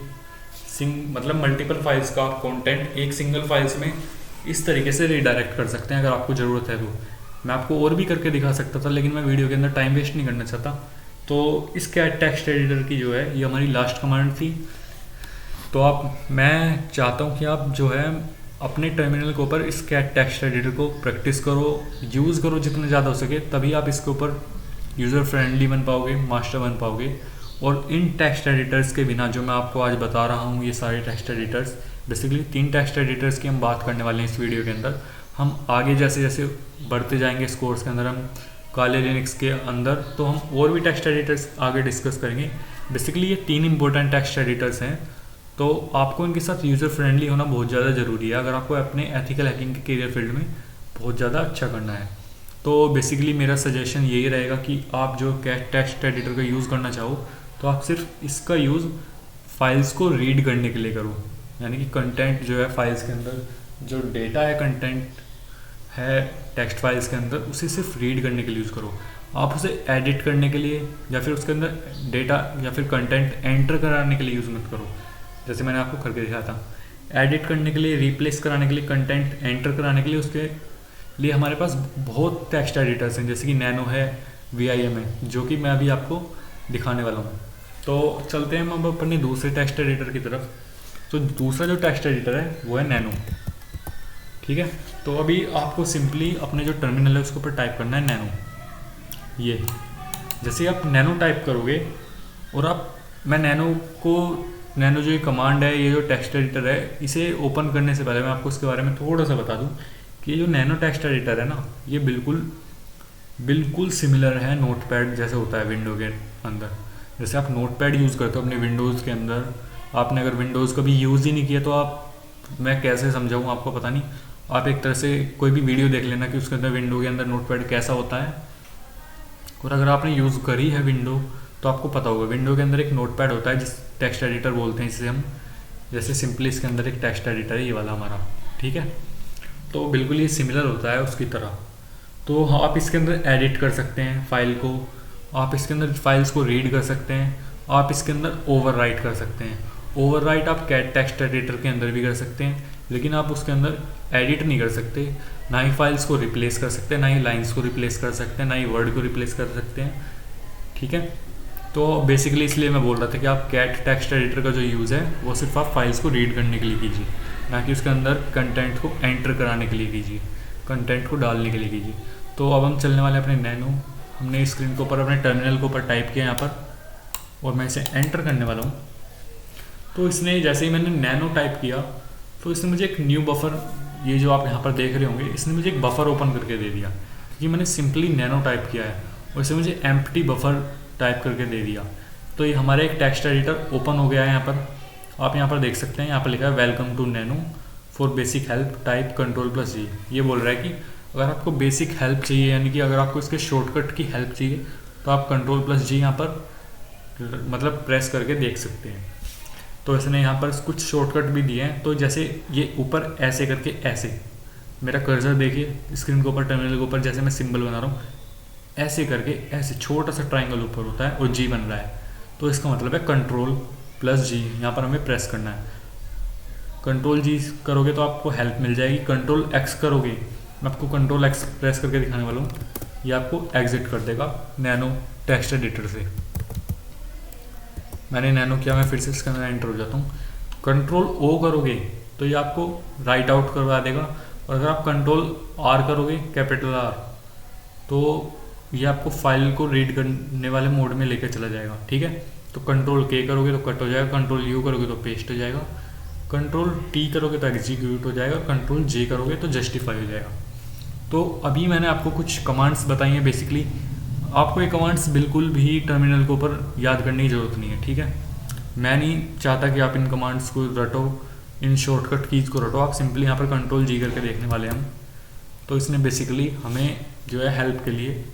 मतलब मल्टीपल फाइल्स का कंटेंट एक सिंगल फाइल्स में इस तरीके से रिडायरेक्ट कर सकते हैं अगर आपको ज़रूरत है तो। मैं आपको और भी करके दिखा सकता था, लेकिन मैं वीडियो के अंदर टाइम वेस्ट नहीं करना चाहता। तो इस कैट टेक्स्ट एडिटर की जो है ये हमारी लास्ट कमांड थी। तो मैं चाहता हूँ कि आप जो है अपने टर्मिनल के ऊपर इस कैट टेक्स्ट एडिटर को प्रैक्टिस करो, यूज़ करो जितने ज़्यादा हो सके, तभी आप इसके ऊपर यूज़र फ्रेंडली बन पाओगे, मास्टर बन पाओगे। और इन टेक्स्ट एडिटर्स के बिना जो मैं आपको आज बता रहा हूँ, ये सारे text editors, basically 3 text editors की हम बात करने वाले हैं इस वीडियो के अंदर। हम आगे जैसे जैसे बढ़ते जाएंगे इस कोर्स के अंदर, हम काले लिनक्स के अंदर, तो हम और भी टेक्स्ट एडिटर्स आगे डिस्कस करेंगे। बेसिकली ये 3 इंपॉर्टेंट टेक्स्ट एडिटर्स हैं, तो आपको इनके साथ यूज़र फ्रेंडली होना बहुत ज़्यादा ज़रूरी है अगर आपको अपने एथिकल हैकिंग के करियर फील्ड में बहुत ज़्यादा अच्छा करना है। तो बेसिकली मेरा सजेशन यही रहेगा कि आप जो कैट टेक्स्ट एडिटर का यूज़ करना चाहो तो आप सिर्फ इसका यूज़ फाइल्स को रीड करने के लिए करो, यानी कि कंटेंट जो है फाइल्स के अंदर, जो डेटा है कंटेंट है टेक्स्ट फाइल्स के अंदर, उसे सिर्फ रीड करने के लिए यूज़ करो। आप उसे एडिट करने के लिए या फिर उसके अंदर डेटा या फिर कंटेंट एंटर कराने के लिए यूज़ मत करो। जैसे मैंने आपको करके दिखाया था, एडिट करने के लिए, रिप्लेस कराने के लिए, कंटेंट एंटर कराने के लिए, उसके लिए हमारे पास बहुत टेक्स्ट एडिटर्स हैं, जैसे कि नैनो है, VIM है, जो कि मैं अभी आपको दिखाने वाला हूँ। तो चलते हैं हम अब अपने दूसरे टेक्स्ट एडिटर की तरफ। तो दूसरा जो टेक्स्ट एडिटर है वो है नैनो। ठीक है। तो अभी आपको सिंपली अपने जो टर्मिनल है उसके ऊपर टाइप करना है नैनो। ये जैसे आप नैनो टाइप करोगे और मैं नैनो जो ये कमांड है, ये जो टेक्स्ट एडिटर है, इसे ओपन करने से पहले मैं आपको इसके बारे में थोड़ा सा बता दूं कि ये जो नैनो टेक्स्ट एडिटर है ना, ये बिल्कुल सिमिलर है नोटपैड जैसे होता है विंडो के अंदर। जैसे आप नोटपैड यूज़ करते हो अपने विंडोज़ के अंदर, आपने अगर विंडोज़ कभी यूज़ ही नहीं किया तो मैं कैसे समझाऊँ आपको, पता नहीं। आप एक तरह से कोई भी वीडियो देख लेना कि उसके अंदर विंडो के अंदर नोटपैड कैसा होता है, और अगर आपने यूज़ करी है विंडो तो आपको पता होगा विंडो के अंदर एक नोटपैड होता है जिस टेक्स्ट एडिटर बोलते हैं इसे हम। जैसे सिंपली इसके अंदर एक टेक्स्ट एडिटर है ये वाला हमारा, ठीक है। तो बिल्कुल ये सिमिलर होता है उसकी तरह। तो आप इसके अंदर एडिट कर सकते हैं फाइल को, आप इसके अंदर फाइल्स को रीड कर सकते हैं, आप इसके अंदर ओवरराइट कर सकते हैं। ओवरराइट आप टेक्स्ट एडिटर के अंदर भी कर सकते हैं, लेकिन आप उसके अंदर एडिट नहीं कर सकते, ना ही फाइल्स को रिप्लेस कर सकते हैं, ना ही लाइंस को रिप्लेस कर सकते हैं, ना ही वर्ड को रिप्लेस कर सकते हैं, ठीक है। तो बेसिकली इसलिए मैं बोल रहा था कि आप कैट टेक्स्ट एडिटर का जो यूज़ है वो सिर्फ आप फाइल्स को रीड करने के लिए कीजिए, ना कि उसके अंदर कंटेंट को एंटर कराने के लिए कीजिए, कंटेंट को डालने के लिए कीजिए। तो अब हम चलने वाले अपने नैनो, हमने स्क्रीन के ऊपर अपने टर्मिनल के ऊपर टाइप किया यहाँ पर, और मैं इसे एंटर करने वाला हूँ। तो इसने जैसे ही मैंने नैनो टाइप किया तो इसने मुझे एक न्यू बफर, ये जो आप यहाँ पर देख रहे होंगे, इसने मुझे एक बफर ओपन करके दे दिया क्योंकि मैंने सिंपली नैनो टाइप किया है, और इसे मुझे एम्प्टी बफर टाइप करके दे दिया। तो ये हमारा एक टेक्स्ट एडिटर ओपन हो गया है। यहाँ पर आप यहाँ पर देख सकते हैं, यहाँ पर लिखा है welcome to nano for basic help type Ctrl+G। ये बोल रहा है कि अगर आपको बेसिक हेल्प चाहिए, यानी कि अगर आपको इसके शॉर्टकट की हेल्प चाहिए तो आप Ctrl+G यहाँ पर मतलब प्रेस करके देख सकते हैं। तो इसने यहाँ पर कुछ शॉर्टकट भी दिए हैं। तो जैसे ये ऊपर ऐसे करके, ऐसे मेरा कर्सर देखिए स्क्रीन के ऊपर, टर्मिनल के ऊपर, जैसे मैं सिंबल बना रहा हूँ ऐसे करके, ऐसे छोटा सा ट्राइंगल ऊपर होता है और जी बन रहा है, तो इसका मतलब है Ctrl+G यहाँ पर हमें प्रेस करना है। Ctrl+G करोगे तो आपको हेल्प मिल जाएगी। Ctrl+X करोगे, मैं आपको Ctrl+X प्रेस करके दिखाने वाला हूँ, ये आपको एग्जिट कर देगा नैनो टेक्स्ट एडिटर से। मैंने नैनो किया, मैं फिर से इसके अंदर एंटर हो जाता हूँ। Ctrl+O करोगे तो ये आपको राइट आउट करवा देगा, और अगर आप Ctrl+R करोगे, कैपिटल R, तो ये आपको फाइल को रीड करने वाले मोड में लेकर चला जाएगा, ठीक है। तो Ctrl+K करोगे तो कट हो जाएगा, Ctrl+U करोगे तो पेस्ट हो जाएगा, Ctrl+T करोगे तो एग्जीक्यूट हो जाएगा, Ctrl+J करोगे तो जस्टिफाई हो जाएगा। तो अभी मैंने आपको कुछ कमांड्स बताई हैं। बेसिकली आपको ये कमांड्स बिल्कुल भी टर्मिनल के ऊपर याद करने की ज़रूरत नहीं है, ठीक है। मैं नहीं चाहता कि आप इन कमांड्स को रटो, इन शॉर्टकट कीज़ को रटो, आप सिंपली यहाँ पर Ctrl+G करके देखने वाले हम। तो इसने बेसिकली हमें जो है हेल्प के लिए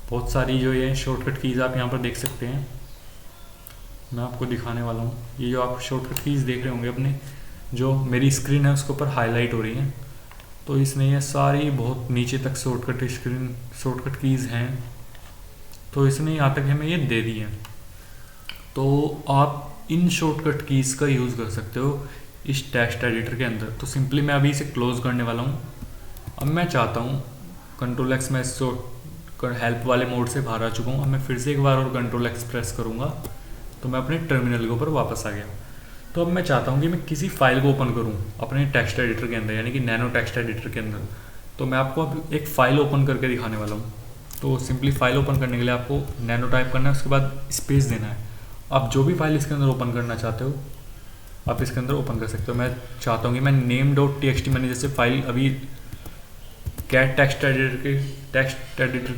बहुत सारी जो ये शॉर्टकट कीज़ आप यहाँ पर देख सकते हैं, मैं आपको दिखाने वाला हूँ। ये जो आप शॉर्टकट कीज़ देख रहे होंगे अपने, जो मेरी स्क्रीन है उसके ऊपर हाईलाइट हो रही हैं, तो इसमें ये सारी बहुत नीचे तक शॉर्टकट कीज़ हैं। तो इसने यहाँ तक हमें ये दे दी हैं। तो आप इन शॉर्टकट कीज़ का यूज़ कर सकते हो इस टेक्स्ट एडिटर के अंदर। तो सिंपली मैं अभी इसे क्लोज़ करने वाला हूँ। अब मैं चाहता हूँ Ctrl+X, मैं इस हेल्प वाले मोड से बाहर आ चुका हूँ। अब मैं फिर से एक बार और Ctrl+X प्रेस करूँगा तो मैं अपने टर्मिनल के ऊपर वापस आ गया। तो अब मैं चाहता हूँ कि मैं किसी फाइल को ओपन करूँ अपने टेक्स्ट एडिटर के अंदर, यानी कि नैनो टेक्स्ट एडिटर के अंदर। तो मैं आपको अब एक फ़ाइल ओपन करके दिखाने वाला हूँ। तो सिंपली फाइल ओपन करने के लिए आपको नैनो टाइप करना है, उसके बाद स्पेस देना है। आप जो भी फाइल इसके अंदर ओपन करना चाहते हो आप इसके अंदर ओपन कर सकते हो। मैं चाहता हूँ कि मैं name.txt, मैंने जैसे फाइल अभी कैट टेक्स्ट एडिटर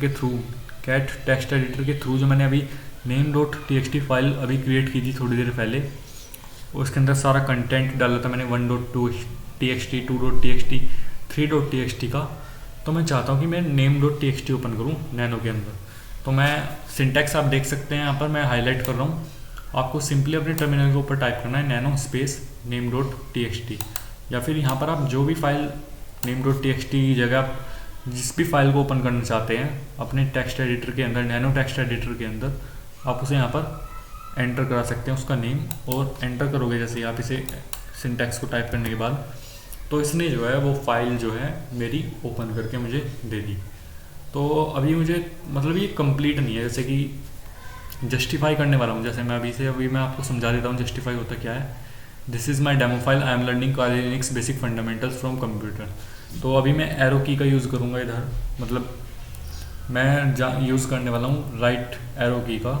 के थ्रू जो मैंने अभी name.txt फाइल अभी क्रिएट की थी थोड़ी देर पहले, उसके अंदर सारा कंटेंट डाला था मैंने 1.2txt, 2.txt, 3.txt का। तो मैं चाहता हूँ कि मैं name.txt ओपन करूँ नैनो के अंदर। तो मैं सिंटैक्स आप देख सकते हैं, यहाँ पर मैं हाईलाइट कर रहा हूँ। आपको सिंपली अपने टर्मिनल के ऊपर टाइप करना है नैनो स्पेस name.txt, या फिर यहाँ पर आप जो भी फाइल name.txt की जगह आप जिस भी फाइल को ओपन करना चाहते हैं अपने टेक्स्ट एडिटर के अंदर, नैनो टेक्स्ट एडिटर के अंदर, आप उसे यहाँ पर एंटर करा सकते हैं उसका नेम। और एंटर करोगे जैसे आप इसे सिंटैक्स को टाइप करने के बाद, तो इसने जो है वो फाइल जो है मेरी ओपन करके मुझे दे दी। तो अभी मुझे मतलब ये कंप्लीट नहीं है, जैसे कि जस्टिफाई करने वाला हूँ। जैसे मैं अभी मैं आपको समझा देता हूँ जस्टिफाई होता क्या है। This is my demo file, I am learning Kali Linux basic fundamentals from computer. तो अभी मैं एरो की का यूज़ करूँगा इधर, मतलब मैं यूज़ करने वाला हूँ राइट एरो की का।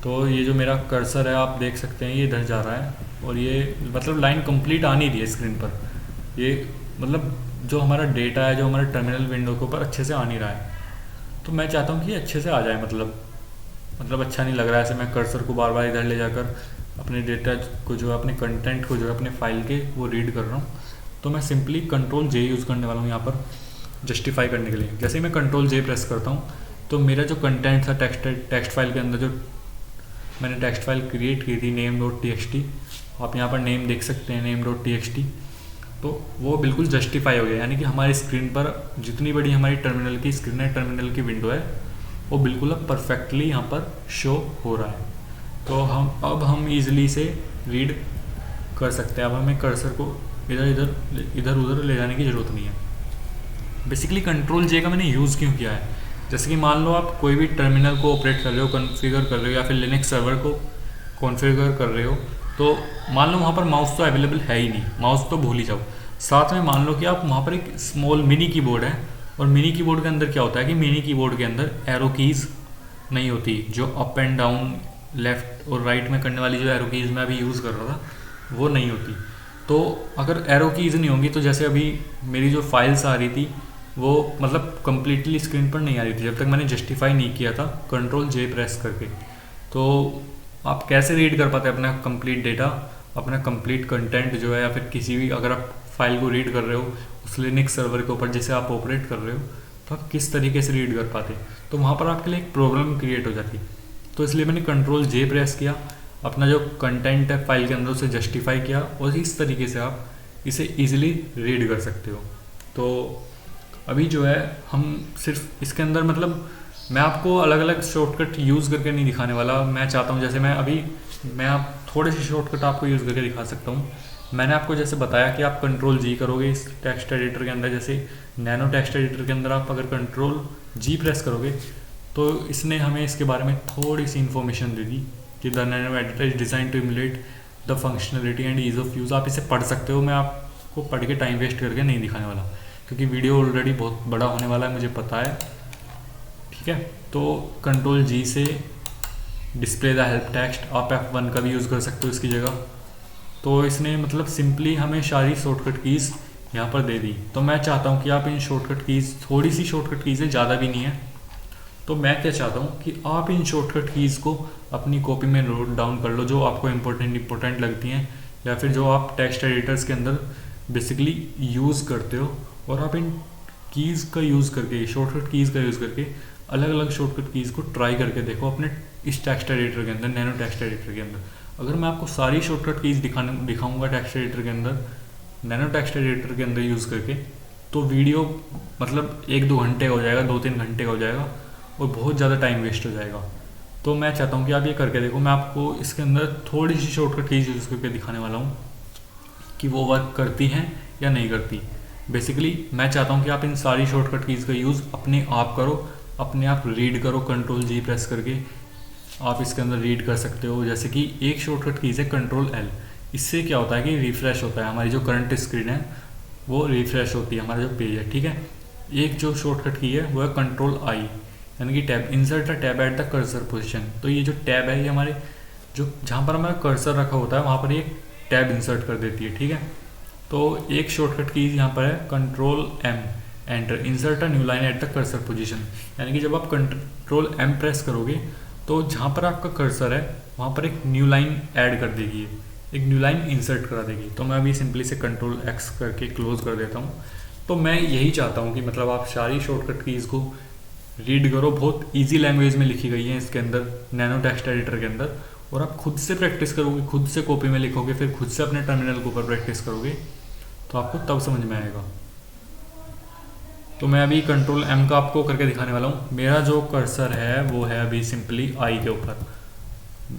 तो ये जो मेरा कर्सर है आप देख सकते हैं ये इधर जा रहा है, और ये मतलब लाइन कंप्लीट आ नहीं रही है स्क्रीन पर। ये मतलब जो हमारा डेटा है, जो हमारे टर्मिनल विंडो के ऊपर अच्छे से आ नहीं रहा है। तो मैं चाहता हूँ कि ये अच्छे से आ जाए, मतलब अच्छा नहीं लग रहा है ऐसे मैं कर्सर को बार बार इधर ले जाकर अपने डेटा को जो है, अपने कंटेंट को जो है अपने फाइल के वो रीड कर रहा हूँ। तो मैं सिंपली कंट्रोल जे यूज़ करने वाला हूँ यहाँ पर जस्टिफाई करने के लिए। जैसे ही मैं कंट्रोल जे प्रेस करता हूँ तो मेरा जो कंटेंट था टेक्स्ट फाइल के अंदर, जो मैंने टेक्स्ट फाइल क्रिएट की थी name.txt, आप यहाँ पर नेम देख सकते हैं name.txt, तो वो बिल्कुल जस्टिफाई हो गया। यानी कि हमारी स्क्रीन पर जितनी बड़ी हमारी टर्मिनल की स्क्रीन है, टर्मिनल की विंडो है, वो बिल्कुल अब परफेक्टली यहाँ पर शो हो रहा है। तो हम ईजिली से रीड कर सकते हैं। अब हमें कर्सर को इधर उधर ले जाने की ज़रूरत नहीं है। बेसिकली कंट्रोल जे का मैंने यूज़ क्यों किया है, जैसे कि मान लो आप कोई भी टर्मिनल को ऑपरेट कर रहे हो, कॉन्फ़िगर कर रहे हो, या फिर लिनक्स सर्वर को कॉन्फ़िगर कर रहे हो, तो मान लो वहाँ पर माउस तो अवेलेबल है ही नहीं, माउस तो भूल ही जाओ। साथ में मान लो कि आप वहाँ पर एक स्मॉल मिनी कीबोर्ड है, और मिनी कीबोर्ड के अंदर क्या होता है कि मिनी कीबोर्ड के अंदर एरो कीज़ नहीं होती, जो अप एंड डाउन लेफ़्ट और राइट में करने वाली जो एरो कीज़ मैं अभी यूज़ कर रहा था वो नहीं होती। तो अगर एरो कीज़ नहीं होंगी तो जैसे अभी मेरी जो फाइल्स आ रही थी वो मतलब कम्प्लीटली स्क्रीन पर नहीं आ रही थी जब तक मैंने जस्टिफाई नहीं किया था कंट्रोल जे प्रेस करके। तो आप कैसे रीड कर पाते अपना कंप्लीट डेटा, अपना कंप्लीट कंटेंट जो है, या फिर किसी भी अगर आप फाइल को रीड कर रहे हो उस लिनक्स सर्वर के ऊपर जिसे आप ऑपरेट कर रहे हो, तो आप किस तरीके से रीड कर पाते, तो वहाँ पर आपके लिए एक प्रॉब्लम क्रिएट हो जाती। तो इसलिए मैंने कंट्रोल जे प्रेस किया, अपना जो कंटेंट है फाइल के अंदर उसे जस्टिफाई किया, और इस तरीके से आप इसे ईजिली रीड कर सकते हो। तो अभी जो है हम सिर्फ इसके अंदर मतलब मैं आपको अलग अलग शॉर्टकट यूज़ करके नहीं दिखाने वाला। मैं चाहता हूँ जैसे मैं आप थोड़े से शॉर्टकट आपको यूज़ करके दिखा सकता हूँ। मैंने आपको जैसे बताया कि आप कंट्रोल जी करोगे इस टेक्स्ट एडिटर के अंदर, जैसे नैनो टेक्स्ट एडिटर के अंदर आप अगर कंट्रोल जी प्रेस करोगे तो इसने हमें इसके बारे में थोड़ी सी इन्फॉर्मेशन दे दी कि the nano editor is design to emulate the functionality and ease of use. आप इसे पढ़ सकते हो, मैं आपको पढ़ के टाइम वेस्ट करके नहीं दिखाने वाला क्योंकि वीडियो ऑलरेडी बहुत बड़ा होने वाला है, मुझे पता है। ठीक है, तो कंट्रोल जी से डिस्प्ले द हेल्प टेक्स्ट, आप F1 का भी यूज़ कर सकते हो इसकी जगह। तो इसने मतलब सिंपली हमें सारी शॉर्टकट कीज़ यहाँ पर दे दी। तो मैं चाहता हूँ कि आप इन शॉर्टकट कीज़, थोड़ी सी शॉर्टकट कीज़ है, ज़्यादा भी नहीं है, तो मैं क्या चाहता हूँ कि आप इन शॉर्टकट कीज़ को अपनी कॉपी में नोट डाउन कर लो, जो आपको इंपॉर्टेंट लगती हैं, या फिर जो आप टेक्स्ट एडिटर्स के अंदर बेसिकली यूज़ करते हो, और आप इन कीज़ का यूज़ करके, शॉर्टकट कीज़ का यूज़ करके अलग अलग शॉर्टकट कीज़ को ट्राई करके देखो अपने इस टेक्स्ट एडिटर के अंदर, नैनो टेक्स्ट एडिटर के अंदर। अगर मैं आपको सारी शॉर्टकट कीज़ दिखाऊंगा टेक्स्ट एडिटर के अंदर, नैनो टेक्स्ट एडिटर के अंदर यूज़ करके, तो वीडियो मतलब 1-2 घंटे हो जाएगा, 2-3 घंटे का हो जाएगा, और बहुत ज़्यादा टाइम वेस्ट हो जाएगा। तो मैं चाहता हूँ कि आप ये करके देखो। मैं आपको इसके अंदर थोड़ी सी शॉर्टकट कीज़ यूज़ करके दिखाने वाला हूँ कि वो वर्क करती हैं या नहीं करती। बेसिकली मैं चाहता हूँ कि आप इन सारी शॉर्टकट कीज़ का यूज़ अपने आप करो, अपने आप रीड करो। कंट्रोल जी प्रेस करके आप इसके अंदर रीड कर सकते हो। जैसे कि एक शॉर्टकट कीज़ है कंट्रोल एल, इससे क्या होता है कि रिफ़्रेश होता है, हमारी जो करंट स्क्रीन है वो रिफ़्रेश होती है, हमारा जो पेज है। ठीक है, एक जो शॉर्टकट की है वो है कंट्रोल आई, यानी कि tab, insert a tab eight the cursor position. तो ये जो टैब है ये हमारे जो जहाँ पर हमारा कर्सर रखा होता है वहाँ पर एक टैब इंसर्ट कर देती है। ठीक है, तो एक शॉर्टकट कीज़ यहाँ पर है control M enter, insert a new line at the cursor position. यानी कि जब आप कंट्रोल एम प्रेस करोगे तो जहाँ पर आपका कर्सर है वहाँ पर एक न्यू लाइन ऐड कर देगी, एक न्यू लाइन इंसर्ट करा देगी। तो मैं अभी सिंपली से कंट्रोल एक्स करके क्लोज कर देता हूँ। तो मैं यही चाहता हूँ कि मतलब आप सारी शॉर्टकट कीज़ को रीड करो, बहुत ईजी लैंग्वेज में लिखी गई है इसके अंदर, नैनो टेक्स्ट एडिटर के अंदर, और आप खुद से प्रैक्टिस करोगे, खुद से कॉपी में लिखोगे, फिर खुद से अपने टर्मिनल के ऊपर प्रैक्टिस करोगे तो आपको तब समझ में आएगा। तो मैं अभी कंट्रोल एम का आपको करके दिखाने वाला हूँ। मेरा जो कर्सर है वो है अभी सिंपली आई के ऊपर,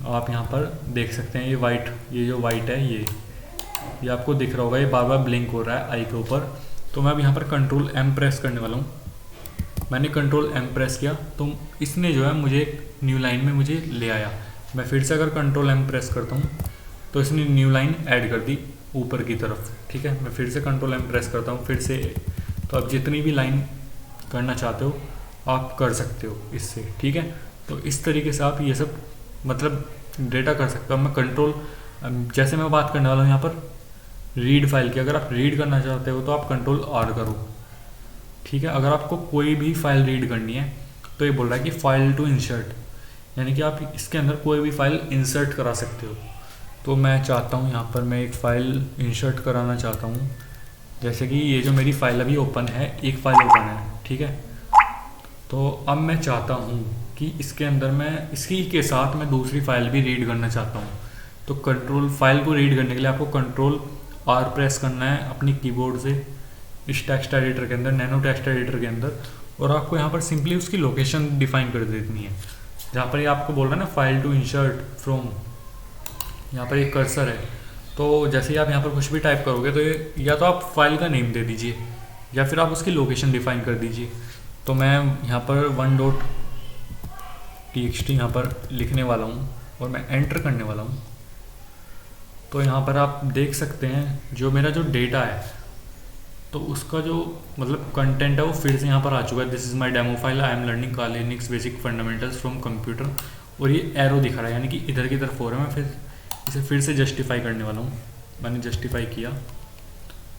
आप यहाँ पर देख सकते हैं ये जो वाइट है ये आपको दिख रहा होगा, ये बार बार ब्लिंक हो रहा है आई के ऊपर। तो मैं अब यहाँ पर कंट्रोल एम प्रेस करने वाला हूँ। मैंने कंट्रोल एम प्रेस किया तो इसने जो है मुझे एक न्यू लाइन में मुझे ले आया। मैं फिर से अगर कंट्रोल एम प्रेस करता हूँ तो इसने न्यू लाइन ऐड कर दी। ऊपर की तरफ। ठीक है, मैं फिर से कंट्रोल एम प्रेस करता हूँ फिर से। तो आप जितनी भी लाइन करना चाहते हो आप कर सकते हो इससे। ठीक है, तो इस तरीके से आप ये सब मतलब डेटा कर सकते हो। मैं कंट्रोल, जैसे मैं बात करने वाला हूँ यहाँ पर रीड फाइल की, अगर आप रीड करना चाहते हो तो आप कंट्रोल आर करो। ठीक है, अगर आपको कोई भी फाइल रीड करनी है तो ये बोल रहा है कि फाइल टू इंसर्ट, यानी कि आप इसके अंदर कोई भी फाइल इंसर्ट करा सकते हो। तो मैं चाहता हूँ यहाँ पर मैं एक फ़ाइल इंसर्ट कराना चाहता हूँ, जैसे कि ये जो मेरी फ़ाइल अभी ओपन है, एक फ़ाइल ओपन है। ठीक है, तो अब मैं चाहता हूँ कि इसके अंदर मैं इसी के साथ मैं दूसरी फाइल भी रीड करना चाहता हूँ। तो कंट्रोल फाइल को रीड करने के लिए आपको कंट्रोल आर प्रेस करना है अपनी कीबोर्ड से इस टेक्स्ट एडिटर के अंदर, नैनो टेक्स्ट एडिटर के अंदर, और आपको यहाँ पर सिंपली उसकी लोकेशन डिफाइन कर देनी है। जहाँ पर ये आपको बोल रहा है ना फाइल टू इंसर्ट फ्रॉम, यहाँ पर एक कर्सर है। तो जैसे ही आप यहाँ पर कुछ भी टाइप करोगे तो ये या तो आप फाइल का नेम दे दीजिए या फिर आप उसकी लोकेशन डिफाइन कर दीजिए। तो मैं यहाँ पर 1.txt यहाँ पर लिखने वाला हूँ और मैं एंटर करने वाला हूँ। तो यहाँ पर आप देख सकते हैं जो मेरा जो डेटा है तो उसका जो मतलब कंटेंट है वो फिर से यहाँ पर आ चुका है। This is my demo file, I am learning Kali Linux basic fundamentals from computer, और ये एरो दिखा रहा है यानी कि इधर की तरफ हो रहा है। मैं इसे फिर से जस्टिफाई करने वाला हूँ, मैंने जस्टिफाई किया।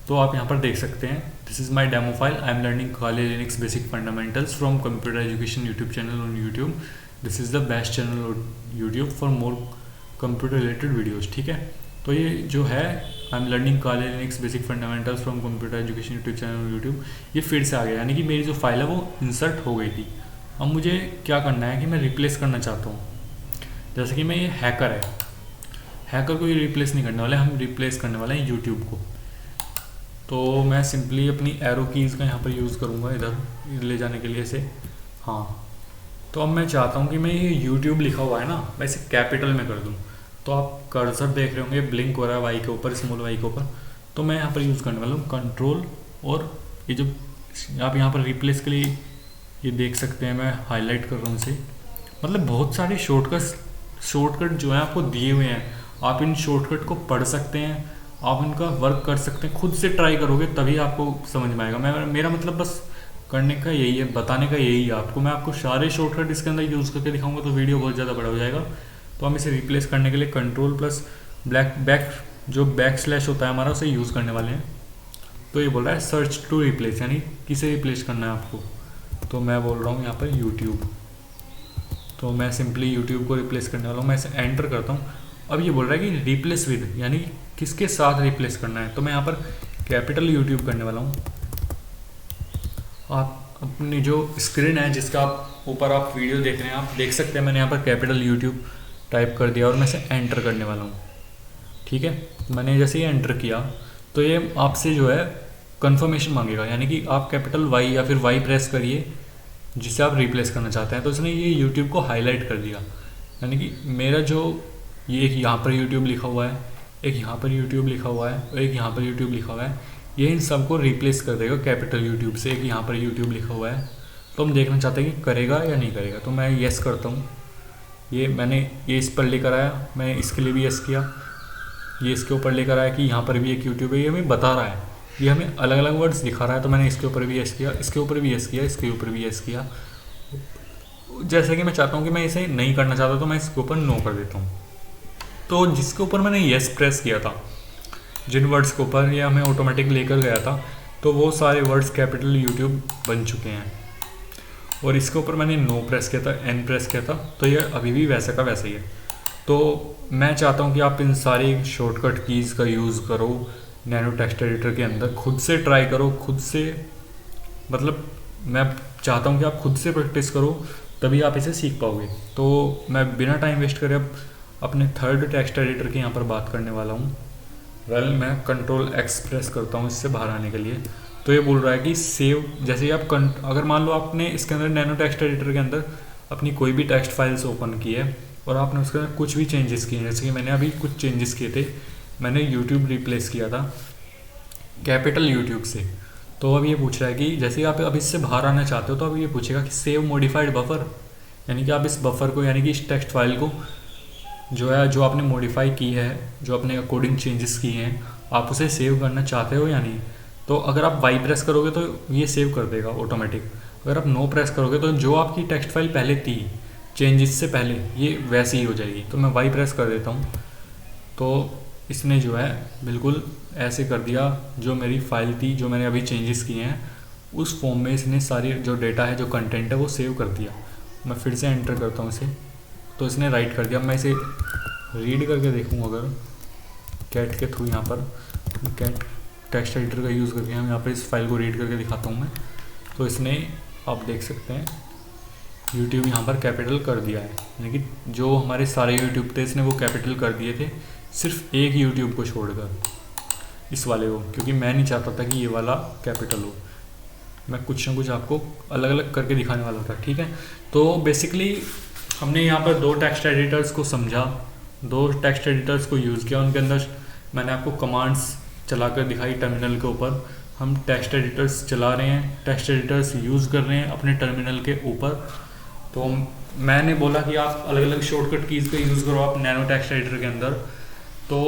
तो आप यहाँ पर देख सकते हैं this is my demo file, I am learning Kali Linux basic fundamentals from computer education YouTube channel on YouTube, this is the best channel on YouTube for more computer related videos. ठीक है, तो ये जो है I am learning Kali Linux basic fundamentals from computer education YouTube channel YouTube, ये फिर से आ गया, यानी कि मेरी जो फाइल है वो इंसर्ट हो गई थी। अब मुझे क्या करना है कि मैं रिप्लेस करना चाहता हूँ। जैसे कि मैं ये हैकर है, हैकर को ये रिप्लेस नहीं करने वाले, हम रिप्लेस करने वाले हैं यूट्यूब को। तो मैं सिंपली अपनी एरो कीज़ का यहाँ पर यूज़ करूँगा इधर ले जाने के लिए इसे। हाँ, तो अब मैं चाहता हूँ कि मैं ये यूट्यूब लिखा हुआ है ना मैं इसे कैपिटल में कर दूँ। तो आप कर्सर देख रहे होंगे ब्लिंक हो रहा है वाई के ऊपर, स्मॉल वाई के ऊपर। तो मैं यहाँ पर यूज़ करने वाला हूँ कंट्रोल, और ये जो आप यहाँ पर रिप्लेस के लिए ये देख सकते हैं मैं हाईलाइट कर रहा हूँ इसे। मतलब बहुत सारे शॉर्टकट जो है आपको दिए हुए हैं, आप इन शॉर्टकट को पढ़ सकते हैं, आप इनका वर्क कर सकते हैं। खुद से ट्राई करोगे तभी आपको समझ में आएगा। मेरा मतलब बस करने का यही है, बताने का यही है आपको। मैं आपको सारे शॉर्टकट इसके अंदर यूज़ करके दिखाऊंगा तो वीडियो बहुत ज़्यादा बड़ा हो जाएगा। तो हम इसे रिप्लेस करने के लिए कंट्रोल प्लस जो बैक स्लैश होता है हमारा उसे यूज़ करने वाले हैं। तो ये बोल रहा है सर्च टू रिप्लेस, यानी किसे रिप्लेस करना है आपको। तो मैं बोल रहा हूँ यहाँ पर यूट्यूब, तो मैं सिंपली यूट्यूब को रिप्लेस करने वाला हूँ। मैं इसे एंटर करता हूँ। अब ये बोल रहा है कि रिप्लेस विद, यानी किसके साथ रिप्लेस करना है। तो मैं यहाँ पर कैपिटल यूट्यूब करने वाला हूँ। आप अपनी जो स्क्रीन है जिसका आप ऊपर आप वीडियो देख रहे हैं आप देख सकते हैं मैंने यहाँ पर कैपिटल यूट्यूब टाइप कर दिया और मैं इसे एंटर करने वाला हूँ। ठीक है, मैंने जैसे ही एंटर किया तो ये आपसे जो है कंफर्मेशन मांगेगा, यानी कि आप कैपिटल वाई या फिर वाई प्रेस करिए जिसे आप रिप्लेस करना चाहते हैं। तो इसने ये यूट्यूब को हाईलाइट कर दिया, यानी कि मेरा जो ये एक यहाँ पर यूट्यूब लिखा हुआ है, एक यहाँ पर यूट्यूब लिखा हुआ है और एक यहाँ पर यूट्यूब लिखा हुआ है, ये इन सबको रिप्लेस कर देगा कैपिटल यूट्यूब से। एक यहाँ पर यूट्यूब लिखा हुआ है, तो हम देखना चाहते हैं कि करेगा या नहीं करेगा। तो मैं येस करता हूँ। ये मैंने ये इस पर लेकर आया, मैं इसके लिए भी येस किया, ये इसके ऊपर लेकर आया कि यहाँ पर भी एक यूट्यूब है। ये हमें बता रहा है, ये हमें अलग अलग वर्ड्स दिखा रहा है। तो मैंने इसके ऊपर भी येस किया, इसके ऊपर भी येस किया, इसके ऊपर भी येस किया। जैसे कि मैं चाहता हूँ कि मैं इसे नहीं करना चाहता तो मैं इसके ऊपर नो कर देता हूँ। तो जिसके ऊपर मैंने येस प्रेस किया था, जिन वर्ड्स के ऊपर ये हमें ऑटोमेटिक लेकर गया था, तो वो सारे वर्ड्स कैपिटल यूट्यूब बन चुके हैं। और इसके ऊपर मैंने नो प्रेस किया था, एन प्रेस किया था, तो ये अभी भी वैसा का वैसा ही है। तो मैं चाहता हूँ कि आप इन सारी शॉर्टकट कीज़ का यूज़ करो नैनो टेक्स्ट एडिटर के अंदर, खुद से ट्राई करो, खुद से मतलब मैं चाहता हूँ कि आप खुद से प्रैक्टिस करो तभी आप इसे सीख पाओगे। तो मैं बिना टाइम वेस्ट करे अब अपने थर्ड टेक्स्ट एडिटर की यहाँ पर बात करने वाला हूँ। मैं कंट्रोल एक्स प्रेस करता हूँ इससे बाहर आने के लिए। तो ये बोल रहा है कि सेव, जैसे ही आप अगर मान लो आपने इसके अंदर नैनो टेक्स्ट एडिटर के अंदर अपनी कोई भी टेक्स्ट फाइल्स ओपन की है और आपने उसके अंदर कुछ भी चेंजेस किए हैं, जैसे कि मैंने अभी कुछ चेंजेस किए थे, मैंने यूट्यूब रिप्लेस किया था कैपिटल यूट्यूब से। तो अब ये पूछ रहा है कि जैसे ही आप अब इससे बाहर आना चाहते हो तो अब ये पूछेगा कि सेव मॉडिफाइड बफर, यानी कि आप इस बफर को, यानी कि इस टेक्स्ट फाइल को जो है जो आपने मॉडिफाई की है, जो आपने अकॉर्डिंग चेंजेस किए हैं, आप उसे सेव करना चाहते हो या नहीं। तो अगर आप वाई प्रेस करोगे तो ये सेव कर देगा ऑटोमेटिक। अगर आप नो प्रेस करोगे तो जो आपकी टेक्स्ट फाइल पहले थी चेंजेस से पहले ये वैसी ही हो जाएगी। तो मैं वाई प्रेस कर देता हूँ, तो इसने जो है बिल्कुल ऐसे कर दिया, जो मेरी फाइल थी जो मैंने अभी चेंजेस किए हैं उस फॉर्म में इसने सारी जो डेटा है जो कंटेंट है वो सेव कर दिया। मैं फिर से एंटर करता हूँ इसे, तो इसने राइट कर दिया। मैं इसे रीड करके देखूँ अगर कैट के थ्रू, यहाँ पर कैट टेक्स्ट एडिटर का यूज़ करके हम यहाँ पर इस फाइल को रीड करके दिखाता हूँ मैं। तो इसने आप देख सकते हैं यूट्यूब यहाँ पर कैपिटल कर दिया है, यानी कि जो हमारे सारे यूट्यूब थे इसने वो कैपिटल कर दिए थे, सिर्फ एक यूट्यूब को छोड़कर, इस वाले को, क्योंकि मैं नहीं चाहता था कि ये वाला कैपिटल हो। मैं कुछ ना कुछ आपको अलग अलग करके दिखाने वाला था, ठीक है। तो बेसिकली हमने यहाँ पर दो टेक्स्ट एडिटर्स को समझा, दो टेक्स्ट एडिटर्स को यूज़ किया, उनके अंदर मैंने आपको कमांड्स चलाकर दिखाई टर्मिनल के ऊपर। हम टेक्स्ट एडिटर्स चला रहे हैं, टेक्स्ट एडिटर्स यूज़ कर रहे हैं अपने टर्मिनल के ऊपर। तो मैंने बोला कि आप अलग अलग शॉर्टकट कीज़ का यूज़ करो आप नैनो टेक्स्ट एडिटर के अंदर, तो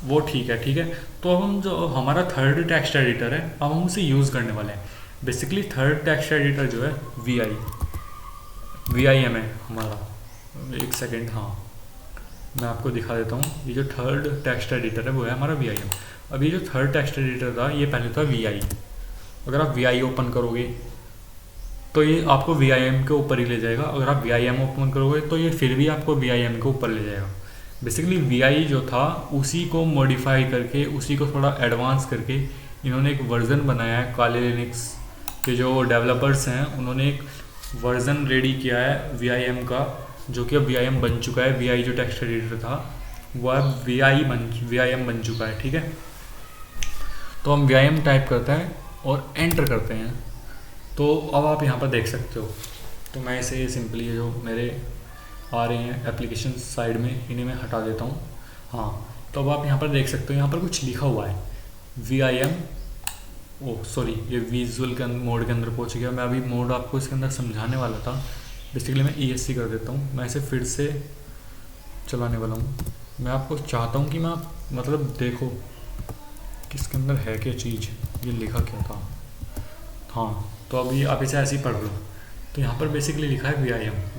वो ठीक है, ठीक है। तो अब हम जो हमारा थर्ड टेक्स्ट एडिटर है अब हम उसे यूज़ करने वाले हैं। बेसिकली थर्ड टेक्स्ट एडिटर जो है VIM है हमारा। एक सेकेंड, हाँ मैं आपको दिखा देता हूँ। ये जो थर्ड टेक्स्ट एडिटर है वो है हमारा VIM। अब ये जो थर्ड टेक्स्ट एडिटर था ये पहले था VI। अगर आप VI ओपन करोगे तो ये आपको VIM के ऊपर ही ले जाएगा। अगर आप VIM ओपन करोगे तो ये फिर भी आपको VIM के ऊपर ले जाएगा। बेसिकली VI जो था उसी को मॉडिफाई करके, उसी को थोड़ा एडवांस करके इन्होंने एक वर्ज़न बनाया है। काले लिनक्स के जो डेवलपर्स हैं उन्होंने एक वर्ज़न रेडी किया है VIM का, जो कि अब VIM बन चुका है। VI जो टेक्स्ट एडिटर था वो अब VIM बन चुका है, ठीक है। तो हम VIM टाइप करते हैं और एंटर करते हैं। तो अब आप यहाँ पर देख सकते हो, तो मैं इसे सिंपली जो मेरे आ रहे हैं एप्लीकेशन साइड में इन्हें मैं हटा देता हूँ। हाँ, तो अब आप यहाँ पर देख सकते हो, यहाँ पर कुछ लिखा हुआ है VIM, ओह सॉरी, ये विजुअल के मोड के अंदर पहुँच गया। मैं अभी मोड आपको इसके अंदर समझाने वाला था। बेसिकली मैं ESC कर देता हूँ, मैं इसे फिर से चलाने वाला हूँ। मैं आपको चाहता हूँ कि मैं मतलब देखो कि इसके अंदर है क्या चीज़, ये लिखा क्या था। हाँ, तो अभी आप इसे ऐसे ही पढ़ लो। तो यहाँ पर बेसिकली लिखा है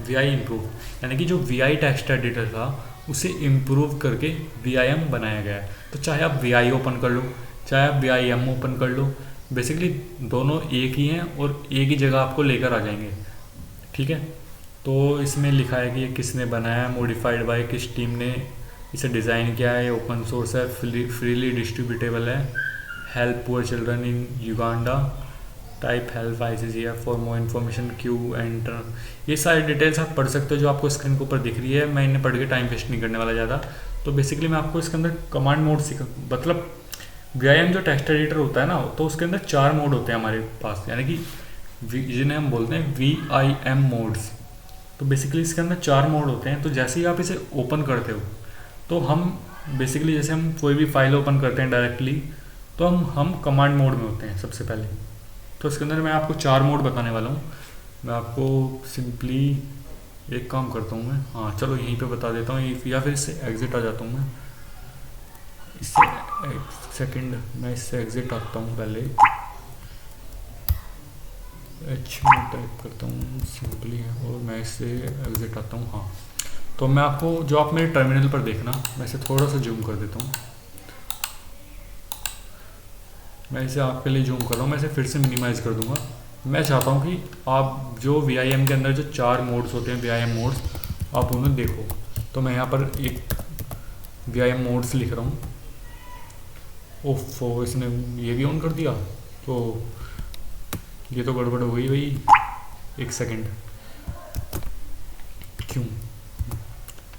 VI इम्प्रूव, यानी कि जो VI टेक्स्ट एडिटर था उसे इम्प्रूव करके VIM बनाया गया है। तो चाहे आप VI ओपन कर लो, चाहे आप VIM ओपन कर लो, बेसिकली दोनों एक ही हैं और एक ही जगह आपको लेकर आ जाएंगे, ठीक है। तो इसमें लिखा है कि ये किसने बनाया है, मॉडिफाइड बाय किस टीम ने इसे डिज़ाइन किया है, ओपन सोर्स है, फ्रीली डिस्ट्रीब्यूटेबल है, help poor children in Uganda, type help ICCF for more information Q enter. ये सारी डिटेल्स आप पढ़ सकते हो जो आपको स्क्रीन के ऊपर दिख रही है। मैं इन्हें पढ़ के टाइम वेस्ट नहीं करने वाला ज़्यादा। तो बेसिकली मैं आपको इसके अंदर कमांड मोड मतलब VIM जो टेक्स्ट एडिटर होता है ना, तो उसके अंदर 4 मोड होते हैं हमारे पास, यानी कि जिन्हें हम बोलते हैं VIM मोड्स। तो बेसिकली इसके अंदर 4 मोड होते हैं। तो जैसे ही आप इसे ओपन करते हो तो हम बेसिकली जैसे हम कोई भी फाइल ओपन करते हैं डायरेक्टली, तो हम कमांड मोड में होते हैं सबसे पहले। तो इसके अंदर मैं आपको 4 मोड बताने वाला हूँ। मैं आपको सिंपली एक काम करता हूँ मैं, हाँ चलो यहीं पे बता देता हूँ, या फिर इससे एग्ज़िट आ जाता हूँ मैं। इससे एक सेकंड, मैं इससे एग्ज़िट आता हूँ पहले, में टाइप करता हूँ सिंपली और मैं इससे एग्ज़िट आता हूँ। हाँ, तो मैं आपको जो आप मेरे टर्मिनल पर देखना, मैं इसे थोड़ा सा जूम कर देता हूँ। मैं इसे आपके लिए जूम कर रहा हूँ, मैं इसे फिर से मिनिमाइज़ कर दूंगा। मैं चाहता हूँ कि आप जो VIM के अंदर जो 4 मोड्स होते हैं VIM मोड्स, आप उन्हें देखो। तो मैं यहाँ पर एक VIM मोड्स लिख रहा हूँ। ओफो, इसने ये भी ऑन कर दिया, तो ये तो गड़बड़ हो गई भाई। एक सेकंड, क्यों?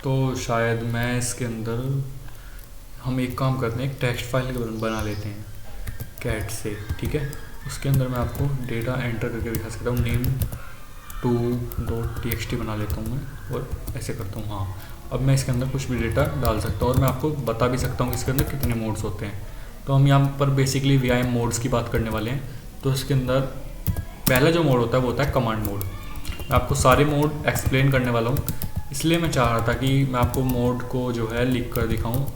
तो शायद मैं इसके अंदर हम एक काम करते हैं, एक टेक्स्ट फाइल बना लेते हैं कैट से, ठीक है। उसके अंदर मैं आपको डेटा एंटर करके दिखा सकता हूँ। name2.txt बना लेता हूँ मैं और ऐसे करता हूँ। हाँ, अब मैं इसके अंदर कुछ भी डेटा डाल सकता हूँ और मैं आपको बता भी सकता हूँ कि इसके अंदर कितने मोड्स होते हैं। तो हम यहाँ पर बेसिकली VIM मोड्स की बात करने वाले हैं। तो इसके अंदर पहला जो मोड होता है वो होता है कमांड मोड। मैं आपको सारे मोड एक्सप्लेन करने वाला हूँ, इसलिए मैं चाह रहा था कि मैं आपको मोड को जो है लिख कर दिखाऊँ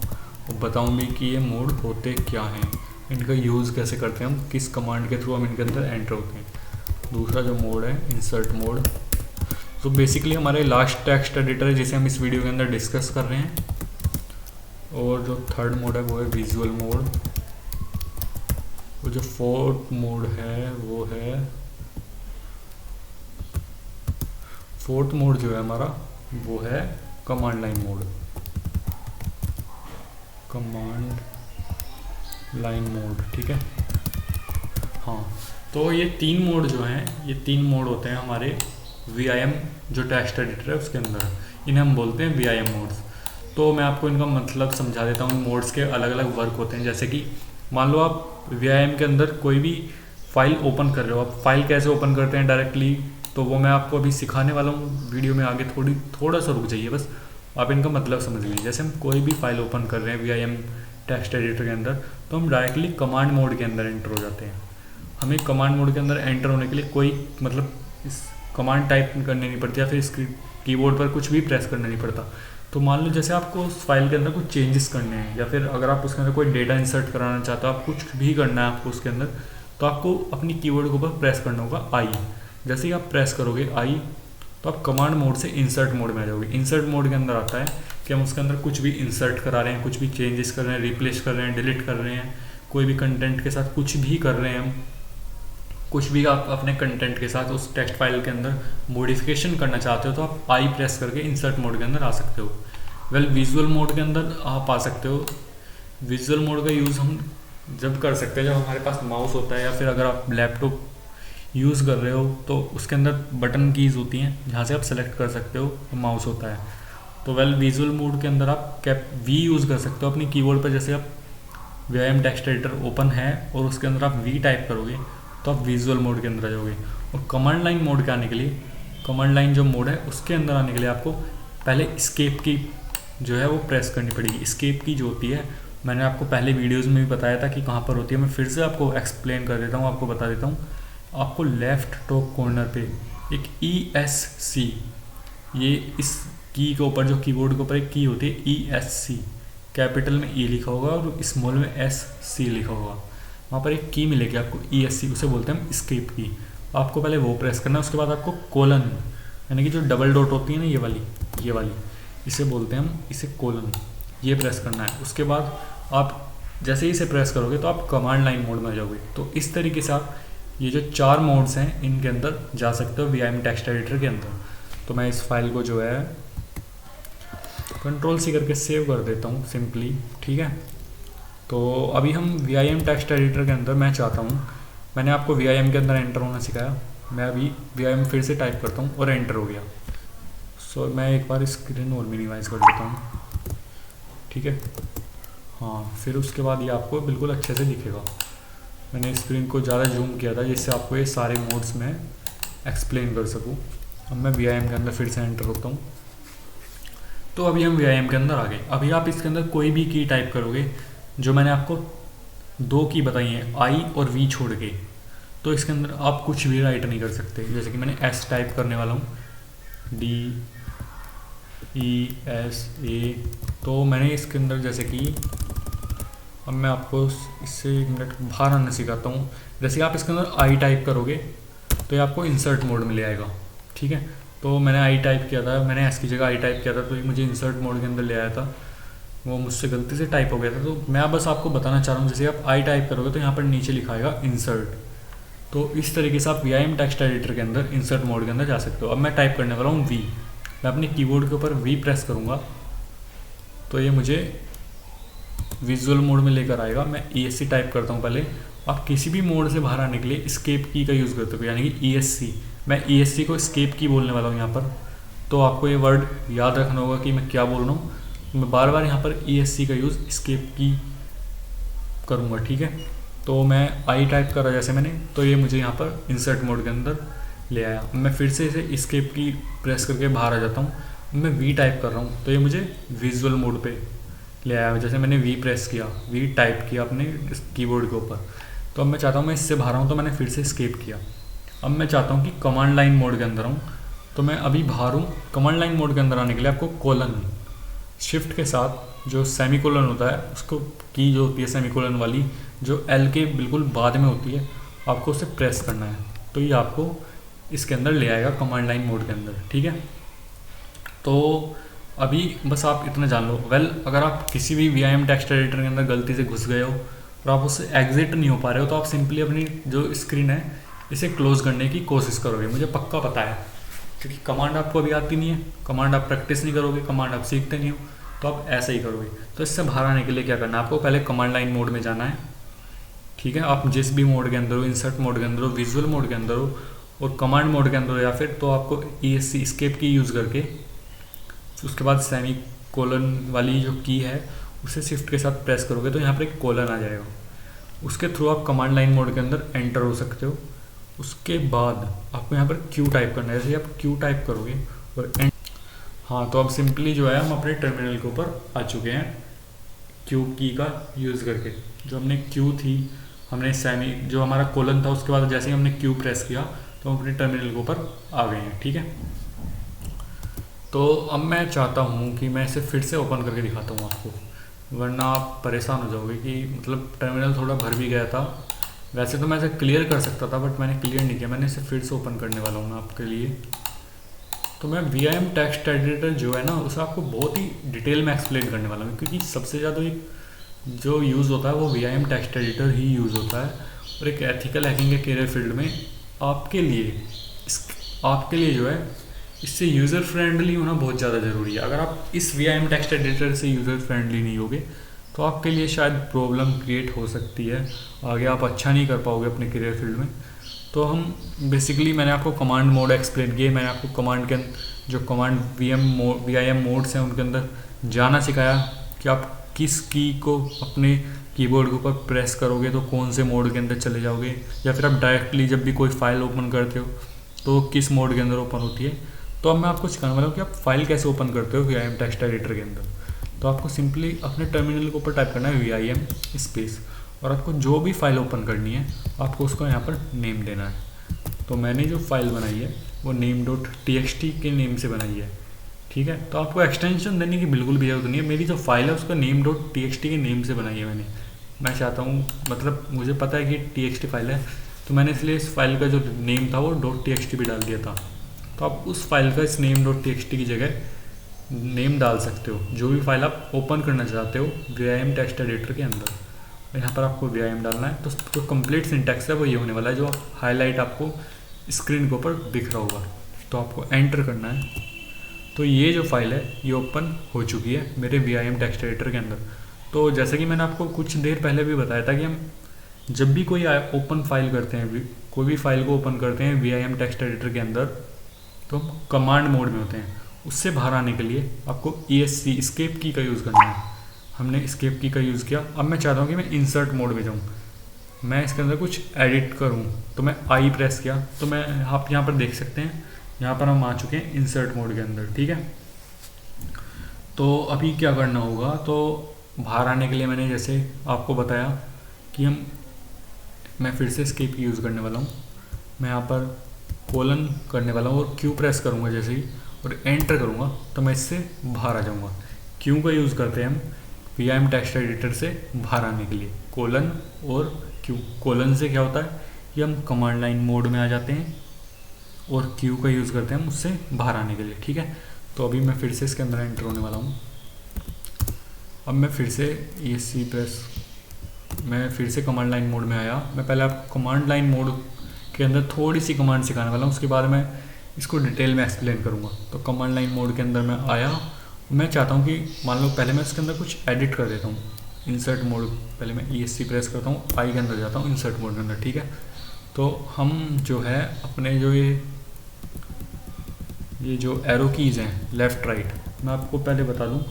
और बताऊँ भी कि ये मोड होते क्या हैं, इनका यूज़ कैसे करते हैं हम, किस कमांड के थ्रू हम इनके अंदर एंटर होते हैं। दूसरा जो मोड है इंसर्ट मोड, तो बेसिकली हमारे लास्ट टेक्स्ट एडिटर है जिसे हम इस वीडियो के अंदर डिस्कस कर रहे हैं। और जो थर्ड मोड है वो है विजुअल मोड। और जो फोर्थ मोड है वो है, फोर्थ मोड जो है हमारा वो है command line mode. Command line mode, ठीक है। हाँ, तो ये तीन मोड जो हैं, ये तीन मोड होते हैं हमारे VIM जो टेक्स्ट एडिटर है उसके अंदर, इन्हें हम बोलते हैं VIM मोड्स। तो मैं आपको इनका मतलब समझा देता हूँ। मोड्स के अलग अलग वर्क होते हैं, जैसे कि मान लो आप VIM के अंदर कोई भी फाइल ओपन कर रहे हो, आप फाइल कैसे ओपन करते हैं डायरेक्टली, तो वो मैं आपको अभी सिखाने वाला हूँ वीडियो में आगे। थोड़ा सा रुक जाइए बस, आप इनका मतलब समझ लीजिए। जैसे हम कोई भी फाइल ओपन कर रहे हैं VIM टेक्स्ट एडिटर के अंदर, तो हम डायरेक्टली कमांड मोड के अंदर एंटर हो जाते हैं। हमें कमांड मोड के अंदर एंटर होने के लिए कोई मतलब इस कमांड टाइप करनी नहीं पड़ती, या फिर इसकी कीबोर्ड पर कुछ भी प्रेस करना नहीं पड़ता। तो मान लो जैसे आपको उस फाइल के अंदर कुछ चेंजेस करने हैं, या फिर अगर आप उसके अंदर कोई डेटा इंसर्ट कराना चाहते हो, आप कुछ भी करना है आपको उसके अंदर, तो आपको अपनी कीबोर्ड के ऊपर प्रेस करना होगा आई। जैसे ही आप प्रेस करोगे आई, तो आप कमांड मोड से इंसर्ट मोड में आ जाओगे। इंसर्ट मोड के अंदर आता है कि हम उसके अंदर कुछ भी इंसर्ट करा रहे हैं, कुछ भी चेंजेस कर रहे हैं, रिप्लेस कर रहे हैं, डिलीट कर रहे हैं, कोई भी कंटेंट के साथ कुछ भी कर रहे हैं हम, कुछ भी आप अपने कंटेंट के साथ उस टेक्स्ट फाइल के अंदर मॉडिफिकेशन करना चाहते हो, तो आप आई प्रेस करके इंसर्ट मोड के अंदर आ सकते हो। विजुअल मोड के अंदर आप आ सकते हो। विजुअल मोड का यूज़ हम जब कर सकते हैं जब हमारे पास माउस होता है, या फिर अगर आप लैपटॉप यूज़ कर रहे हो तो उसके अंदर बटन कीज़ होती हैं जहाँ से आप सेलेक्ट कर सकते हो, माउस होता है। तो विजुअल मोड के अंदर आप कैप वी यूज़ कर सकते हो अपनी कीबोर्ड पर। जैसे आप VIM टेक्स्ट एडिटर ओपन है और उसके अंदर आप वी टाइप करोगे तो आप विजुअल मोड के अंदर आ जाओगे। और कमांड लाइन मोड के आने के लिए, कमांड लाइन जो मोड है उसके अंदर आने के लिए आपको पहले एस्केप की जो है वो प्रेस करनी पड़ेगी। एस्केप की जो होती है, मैंने आपको पहले वीडियोज़ में भी बताया था कि कहाँ पर होती है, मैं फिर से आपको एक्सप्लेन कर देता हूँ, आपको बता देता हूँ। आपको लेफ़्ट टॉप कॉर्नर पे एक ESC, ये इस की के ऊपर, जो कीबोर्ड के ऊपर एक की होती है ESC, कैपिटल में E लिखा होगा और स्मॉल में SC लिखा होगा, वहाँ पर एक की मिलेगी आपको ESC, उसे बोलते हैं हम एस्केप की। आपको पहले वो प्रेस करना है, उसके बाद आपको कोलन, यानी कि जो डबल डॉट होती है ना ये वाली इसे बोलते हैं हम, इसे कोलन, ये प्रेस करना है। उसके बाद आप जैसे ही इसे प्रेस करोगे तो आप कमांड लाइन मोड में आ जाओगे। तो इस तरीके से आप ये जो 4 मोड्स हैं इनके अंदर जा सकते हो VIM टेक्स्ट एडिटर के अंदर। तो मैं इस फाइल को जो है कंट्रोल C करके सेव कर देता हूँ सिंपली, ठीक है। तो अभी हम VIM टेक्स्ट एडिटर के अंदर, मैं चाहता हूँ, मैंने आपको VIM के अंदर एंटर होना सिखाया, मैं अभी VIM फिर से टाइप करता हूँ और एंटर हो गया। सो मैं एक बार स्क्रीन और मिनिमाइज़ कर देता हूँ, ठीक है। हाँ, फिर उसके बाद ये आपको बिल्कुल अच्छे से दिखेगा। मैंने स्क्रीन को ज़्यादा जूम किया था जिससे आपको ये सारे मोड्स में एक्सप्लेन कर सकूँ। अब मैं VIM के अंदर फिर से एंटर होता हूँ। तो अभी हम VIM के अंदर आ गए। अभी आप इसके अंदर कोई भी की टाइप करोगे, जो मैंने आपको 2 की बताई हैं, I और V छोड़ के, तो इसके अंदर आप कुछ भी राइट नहीं कर सकते। जैसे कि मैंने S टाइप करने वाला हूँ, DESA, तो मैंने इसके अंदर जैसे कि, अब मैं आपको इससे 1 मिनट बाहर आना सिखाता हूँ। जैसे आप इसके अंदर I टाइप करोगे तो ये आपको इंसर्ट मोड में ले आएगा, ठीक है। तो मैंने I टाइप किया था, मैंने S की जगह I टाइप किया था, तो ये मुझे इंसर्ट मोड के अंदर ले आया था। वो मुझसे गलती से टाइप हो गया था, तो मैं बस आपको बताना चाह रहा हूँ। जैसे आप I टाइप करोगे तो यहाँ पर नीचे लिखा आएगा इंसर्ट। तो इस तरीके से आप VIM टेक्स्ट एडिटर के अंदर इंसर्ट मोड के अंदर जा सकते हो। अब मैं टाइप करने वाला हूँ V, मैं अपने कीबोर्ड के ऊपर V प्रेस करूँगा तो ये मुझे विजुअल मोड में लेकर आएगा। मैं ESC टाइप करता हूँ पहले। आप किसी भी मोड से बाहर आने के लिए एस्केप की का यूज़ करते हो, यानी कि ESC, मैं ESC को एस्केप की बोलने वाला हूँ यहाँ पर। तो आपको ये वर्ड याद रखना होगा कि मैं क्या बोल रहा हूँ। मैं बार बार यहाँ पर ESC का यूज़ एस्केप की करूँगा, ठीक है। तो मैं I टाइप करा जैसे मैंने, तो ये मुझे यहाँ पर इंसर्ट मोड के अंदर ले आया। मैं फिर से इसे एस्केप की प्रेस करके बाहर आ जाता हूँ। मैं V टाइप कर रहा हूँ तो ये मुझे विजुअल मोड पे ले आया। जैसे मैंने V प्रेस किया, V टाइप किया अपने कीबोर्ड के ऊपर, तो अब मैं चाहता हूँ मैं इससे बाहर हूँ, तो मैंने फिर से एस्केप किया। अब मैं चाहता हूँ कि कमांड लाइन मोड के अंदर हूँ, तो मैं अभी बाहर हूँ। कमांड लाइन मोड के अंदर आने के लिए आपको कोलन शिफ्ट के साथ जो सेमीकोलन होता है उसको, की जो होती है सेमीकोलन वाली, जो एल के बिल्कुल बाद में होती है, आपको उसे प्रेस करना है। तो ये आपको इसके अंदर ले आएगा कमांड लाइन मोड के अंदर, ठीक है। तो अभी बस आप इतना जान लो। अगर आप किसी भी VIM टेक्स्ट एडिटर के अंदर गलती से घुस गए हो और आप उससे एग्जिट नहीं हो पा रहे हो, तो आप सिंपली अपनी जो स्क्रीन है इसे क्लोज करने की कोशिश करोगे, मुझे पक्का पता है, क्योंकि कमांड आपको अभी आती नहीं है, कमांड आप प्रैक्टिस नहीं करोगे, कमांड आप सीखते नहीं हो, तो आप ऐसे ही करोगे। तो इससे बाहर आने के लिए क्या करना है, आपको पहले कमांड लाइन मोड में जाना है, ठीक है। आप जिस भी मोड के अंदर हो, इंसर्ट मोड के अंदर हो, विजुअल मोड के अंदर हो और कमांड मोड के अंदर हो, या फिर तो आपको ESC एस्केप की यूज़ करके उसके बाद सेमी कोलन वाली जो की है उसे शिफ्ट के साथ प्रेस करोगे तो यहाँ पर एक कोलन आ जाएगा। उसके थ्रू आप कमांड लाइन मोड के अंदर एंटर हो सकते हो। उसके बाद आपको यहाँ पर Q टाइप करना है। जैसे आप Q टाइप करोगे और हाँ, तो अब सिंपली जो है हम अपने टर्मिनल के ऊपर आ चुके हैं Q की का यूज़ करके। जो हमने Q थी, हमने सेमी जो हमारा कोलन था, उसके बाद जैसे ही हमने Q प्रेस किया तो हम अपने टर्मिनल के ऊपर आ गए हैं, ठीक है। तो अब मैं चाहता हूँ कि मैं इसे फिर से ओपन करके दिखाता हूँ आपको, वरना आप परेशान हो जाओगे कि मतलब टर्मिनल थोड़ा भर भी गया था। वैसे तो मैं इसे क्लियर कर सकता था, बट मैंने क्लियर नहीं किया, मैंने इसे फिर से ओपन करने वाला हूँ मैं आपके लिए। तो मैं VIM टेक्स्ट एडिटर जो है ना, उसे आपको बहुत ही डिटेल में एक्सप्लेन करने वाला हूँ, क्योंकि सबसे ज़्यादा जो यूज़ होता है वो VIM टेक्स्ट एडिटर ही यूज़ होता है। और एक एथिकल हैकिंग के करियर फील्ड में आपके लिए जो है इससे यूज़र फ्रेंडली होना बहुत ज़्यादा ज़रूरी है। अगर आप इस VIM टेक्स्ट एडिटर से यूज़र फ्रेंडली नहीं होगे तो आपके लिए शायद प्रॉब्लम क्रिएट हो सकती है, आगे आप अच्छा नहीं कर पाओगे अपने करियर फील्ड में। तो हम बेसिकली, मैंने आपको कमांड मोड एक्सप्लेन किए, मैंने आपको कमांड के जो कमांड VIM मोड्स हैं उनके अंदर जाना सिखाया कि आप किस की को अपने कीबोर्ड के ऊपर प्रेस करोगे तो कौन से मोड के अंदर चले जाओगे, या फिर आप डायरेक्टली जब भी कोई फाइल ओपन करते हो तो किस मोड के अंदर ओपन होती है। तो अब मैं आपको सिखाने वाला हूँ कि आप फाइल कैसे ओपन करते हो VIM टेक्स्ट एडिटर के अंदर। तो आपको सिंपली अपने टर्मिनल के ऊपर टाइप करना है VIM स्पेस, और आपको जो भी फाइल ओपन करनी है आपको उसको यहाँ पर नेम देना है। तो मैंने जो फाइल बनाई है वो name.txt के नेम से बनाई है, ठीक है। तो आपको एक्सटेंशन देने की बिल्कुल भी जरूरत नहीं है, मेरी जो फाइल है उसको name.txt के नेम से बनाई है मैं चाहता हूँ, मतलब मुझे पता है कि TXT फाइल है, तो मैंने इसलिए इस फाइल का जो नेम था वो .txt भी डाल दिया था। तो आप उस फाइल का इस name.txt की जगह नेम डाल सकते हो, जो भी फाइल आप ओपन करना चाहते हो VIM टेक्स्ट एडिटर के अंदर। यहाँ पर आपको VIM डालना है। तो जो कंप्लीट सिंटैक्स है वो ये होने वाला है, जो हाईलाइट आपको स्क्रीन के ऊपर दिख रहा होगा। तो आपको एंटर करना है। तो ये जो फाइल है ये ओपन हो चुकी है मेरे VIM टेक्स्ट एडिटर के अंदर। तो जैसे कि मैंने आपको कुछ देर पहले भी बताया था कि हम जब भी कोई ओपन फाइल करते हैं, कोई भी फाइल को ओपन करते हैं VIM टेक्स्ट एडिटर के अंदर, तो हम कमांड मोड में होते हैं। उससे बाहर आने के लिए आपको ESC एस्केप की का यूज़ करना है। हमने एस्केप की का यूज़ किया। अब मैं चाहता हूँ कि मैं इंसर्ट मोड में जाऊँ, मैं इसके अंदर कुछ एडिट करूँ। तो मैं I प्रेस किया, तो मैं आप यहाँ पर देख सकते हैं, यहाँ पर हम आ चुके हैं इंसर्ट मोड के अंदर, ठीक है। तो अभी क्या करना होगा, तो बाहर आने के लिए मैंने जैसे आपको बताया कि मैं फिर से एस्केप की यूज़ करने वाला हूँ। मैं यहाँ पर कोलन करने वाला हूँ और Q प्रेस करूँगा जैसे ही, और एंटर करूँगा तो मैं इससे बाहर आ जाऊँगा। Q का यूज़ करते हैं हम VIM टेक्स्ट एडिटर से बाहर आने के लिए, कोलन और Q। कोलन से क्या होता है कि हम कमांड लाइन मोड में आ जाते हैं, और Q का यूज़ करते हैं हम उससे बाहर आने के लिए, ठीक है। तो अभी मैं फिर से इसके अंदर एंटर होने वाला हूँ। अब मैं फिर से ESC प्रेस, मैं फिर से कमांड लाइन मोड में आया। मैं पहले आपको कमांड लाइन मोड के अंदर थोड़ी सी कमांड सिखाने वाला हूँ, उसके बाद मैं इसको डिटेल में एक्सप्लेन करूँगा। तो कमांड लाइन मोड के अंदर मैं आया। मैं चाहता हूँ कि मान लो पहले मैं इसके अंदर कुछ एडिट कर देता हूँ। इंसर्ट मोड, पहले मैं ESC प्रेस करता हूँ, I के अंदर जाता हूँ इंसर्ट मोड के अंदर, ठीक है। तो हम जो है अपने जो ये जो एरो कीज़ हैं लेफ़्ट राइट, मैं आपको पहले बता दूँ,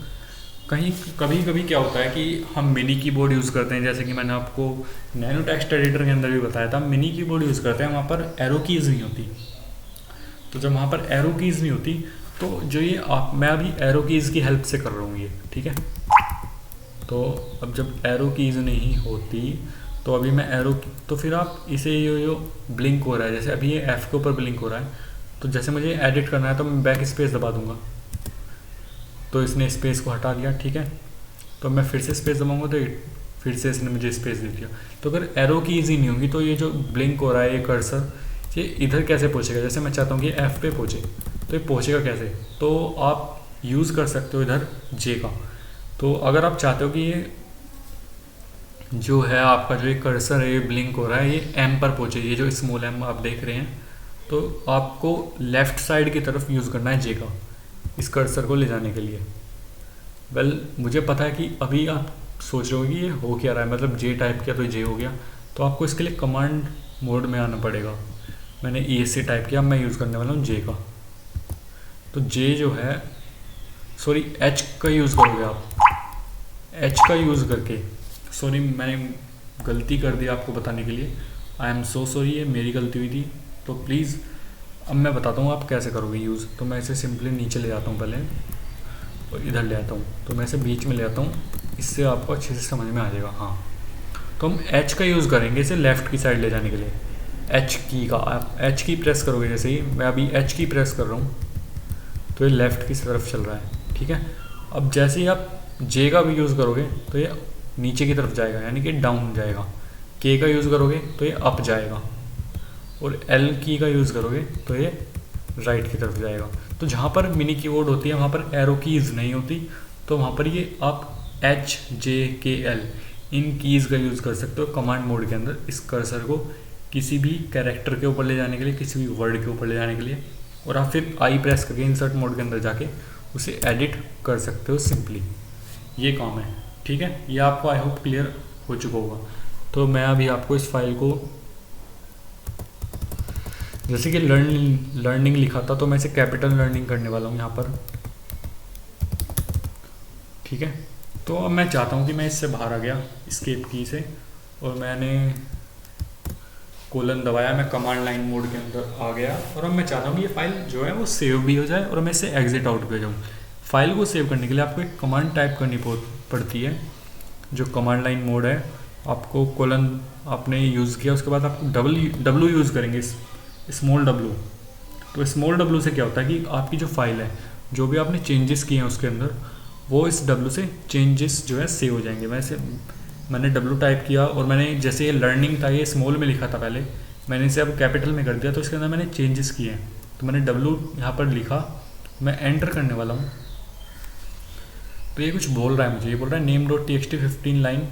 कभी कभी क्या होता है कि हम मिनी कीबोर्ड यूज़ करते हैं, जैसे कि मैंने आपको नैनो टेक्स्ट एडिटर के अंदर भी बताया था, मिनी कीबोर्ड यूज़ करते हैं, वहाँ पर एरो कीज़ नहीं होती। तो जब वहाँ पर एरो कीज़ नहीं होती तो जो ये मैं अभी एरो कीज़ की हेल्प से कर रहा हूँ ये, ठीक है। तो अब जब एरो कीज़ नहीं होती तो अभी मैं तो फिर आप इसे यो ब्लिंक हो रहा है, जैसे अभी ये F के ऊपर ब्लिंक हो रहा है, तो जैसे मुझे एडिट करना है तो मैं बैक स्पेस दबा दूंगा, तो इसने स्पेस को हटा दिया, ठीक है। तो मैं फिर से स्पेस दबाऊंगा तो फिर से इसने मुझे स्पेस दे दिया। तो अगर एरो की ईजी नहीं होगी तो ये जो ब्लिंक हो रहा है ये कर्सर, ये इधर कैसे पहुँचेगा? जैसे मैं चाहता हूँ कि एफ पे पहुँचे, तो ये पहुँचेगा कैसे? तो आप यूज़ कर सकते हो इधर जे का। तो अगर आप चाहते हो कि ये जो है आपका जो ये कर्सर है ये ब्लिंक हो रहा है ये एम पर पहुँचे, ये जो स्मॉल एम आप देख रहे हैं, तो आपको लेफ़्ट साइड की तरफ यूज़ करना है जे का इस कर्सर को ले जाने के लिए। मुझे पता है कि अभी आप सोच रहे हो कि ये हो क्या रहा है, मतलब जे टाइप किया तो जे हो गया, तो आपको इसके लिए कमांड मोड में आना पड़ेगा। मैंने ESC टाइप किया, मैं यूज़ करने वाला हूँ जे का। तो जे जो है, सॉरी एच का यूज़ करोगे आप, एच का यूज़ करके, सॉरी मैंने गलती कर दी आपको बताने के लिए, आई एम सो सॉरी, ये मेरी गलती हुई थी। तो प्लीज़ अब मैं बताता हूँ आप कैसे करोगे यूज़। तो मैं इसे सिंपली नीचे ले जाता हूँ पहले और इधर ले आता हूँ, तो मैं इसे बीच में ले आता हूँ, इससे आपको अच्छे से समझ में आ जाएगा। हाँ, तो हम एच का यूज़ करेंगे इसे लेफ़्ट की साइड ले जाने के लिए। एच की का, आप एच की प्रेस करोगे, जैसे ही मैं अभी एच की प्रेस कर रहा हूँ तो ये लेफ़्ट की तरफ चल रहा है, ठीक है। अब जैसे ही आप जे का भी यूज़ करोगे तो ये नीचे की तरफ जाएगा, यानी कि डाउन जाएगा। के का यूज़ करोगे तो ये अप जाएगा, और एल की का यूज़ करोगे तो ये राइट की तरफ जाएगा। तो जहाँ पर मिनी कीबोर्ड होती है वहाँ पर एरो कीज़ नहीं होती, तो वहाँ पर ये आप एच जे के एल इन कीज़ का यूज़ कर सकते हो कमांड मोड के अंदर इस कर्सर को किसी भी कैरेक्टर के ऊपर ले जाने के लिए, किसी भी वर्ड के ऊपर ले जाने के लिए। और आप फिर आई प्रेस करके इंसर्ट मोड के अंदर जाके उसे एडिट कर सकते हो सिंपली। ये काम है, ठीक है। ये आपको आई होप क्लियर हो चुका होगा। तो मैं अभी आपको इस फाइल को, जैसे कि लर्निंग लिखा था, तो मैं इसे कैपिटल लर्निंग करने वाला हूँ यहाँ पर, ठीक है। तो अब मैं चाहता हूँ कि मैं इससे बाहर आ गया एस्केप की से, और मैंने कोलन दबाया, मैं कमांड लाइन मोड के अंदर आ गया, और अब मैं चाहता हूँ कि ये फाइल जो है वो सेव भी हो जाए और मैं इसे एग्जिट आउट पे जाऊँ। फाइल को सेव करने के लिए आपको एक कमांड टाइप करनी पड़ती है, जो कमांड लाइन मोड है। आपको कोलन आपने यूज़ किया, उसके बाद आपको डब्ल्यू यूज़ करेंगे, स्मॉल डब्ल्यू। तो स्मॉल डब्ल्यू से क्या होता है कि आपकी जो फाइल है, जो भी आपने चेंजेस किए हैं उसके अंदर, वो इस डब्ल्यू से चेंजेस जो है सेव हो जाएंगे। मैंने डब्ल्यू टाइप किया, और मैंने जैसे ये लर्निंग था ये स्मॉल में लिखा था पहले, मैंने इसे अब कैपिटल में कर दिया, तो इसके अंदर मैंने चेंजेस किए हैं। तो मैंने डब्ल्यू यहाँ पर लिखा, मैं एंटर करने वाला हूँ। तो ये कुछ बोल रहा है मुझे, ये बोल रहा है name.txt 15 लाइन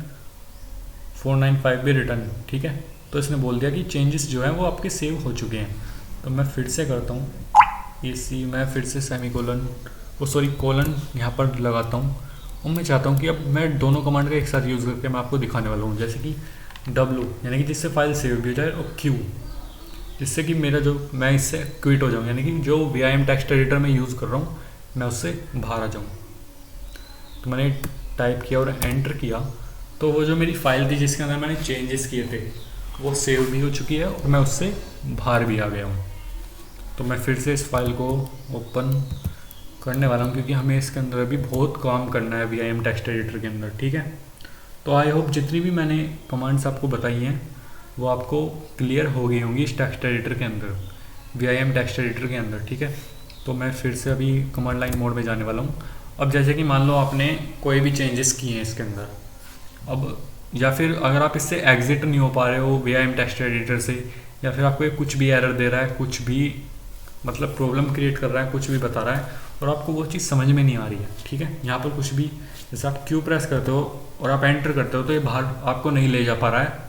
495 भी रिटर्न, ठीक है। तो इसने बोल दिया कि चेंजेस जो है वो आपके सेव हो चुके हैं। तो मैं फिर से करता हूँ EC, मैं फिर से सेमीकोलन कोलन यहाँ पर लगाता हूँ, और मैं चाहता हूँ कि अब मैं दोनों कमांड का एक साथ यूज़ करके मैं आपको दिखाने वाला हूँ। जैसे कि W यानी कि जिससे फाइल सेव भी हो जाए, और Q जिससे कि मेरा जो, मैं इससे क्विट हो जाऊँ, यानी कि जो VIM टेक्स्ट एडिटर में यूज़ कर रहा हूँ मैं उससे बाहर आ जाऊँ। तो मैंने टाइप किया और एंटर किया, तो वो जो मेरी फाइल थी जिसके अंदर मैंने चेंजेस किए थे वो सेव भी हो चुकी है, और मैं उससे बाहर भी आ गया हूँ। तो मैं फिर से इस फाइल को ओपन करने वाला हूँ, क्योंकि हमें इसके अंदर अभी बहुत काम करना है VIM टेक्स्ट एडिटर के अंदर, ठीक है। तो आई होप जितनी भी मैंने कमांड्स आपको बताई हैं वो आपको क्लियर हो गई होंगी इस टेक्स्ट एडिटर के अंदर, VIM टेक्स्ट एडिटर के अंदर, ठीक है। तो मैं फिर से अभी कमांड लाइन मोड में जाने वाला हूँ। अब जैसे कि मान लो आपने कोई भी चेंजेस किए हैं इसके अंदर, अब या फिर अगर आप इससे एग्जिट नहीं हो पा रहे हो VIM टेक्स्ट एडिटर से, या फिर आपको कुछ भी एरर दे रहा है, कुछ भी मतलब प्रॉब्लम क्रिएट कर रहा है, कुछ भी बता रहा है, और आपको वो चीज़ समझ में नहीं आ रही है, ठीक है। यहाँ पर कुछ भी, जैसे आप Q प्रेस करते हो और आप एंटर करते हो तो ये बाहर आपको नहीं ले जा पा रहा है,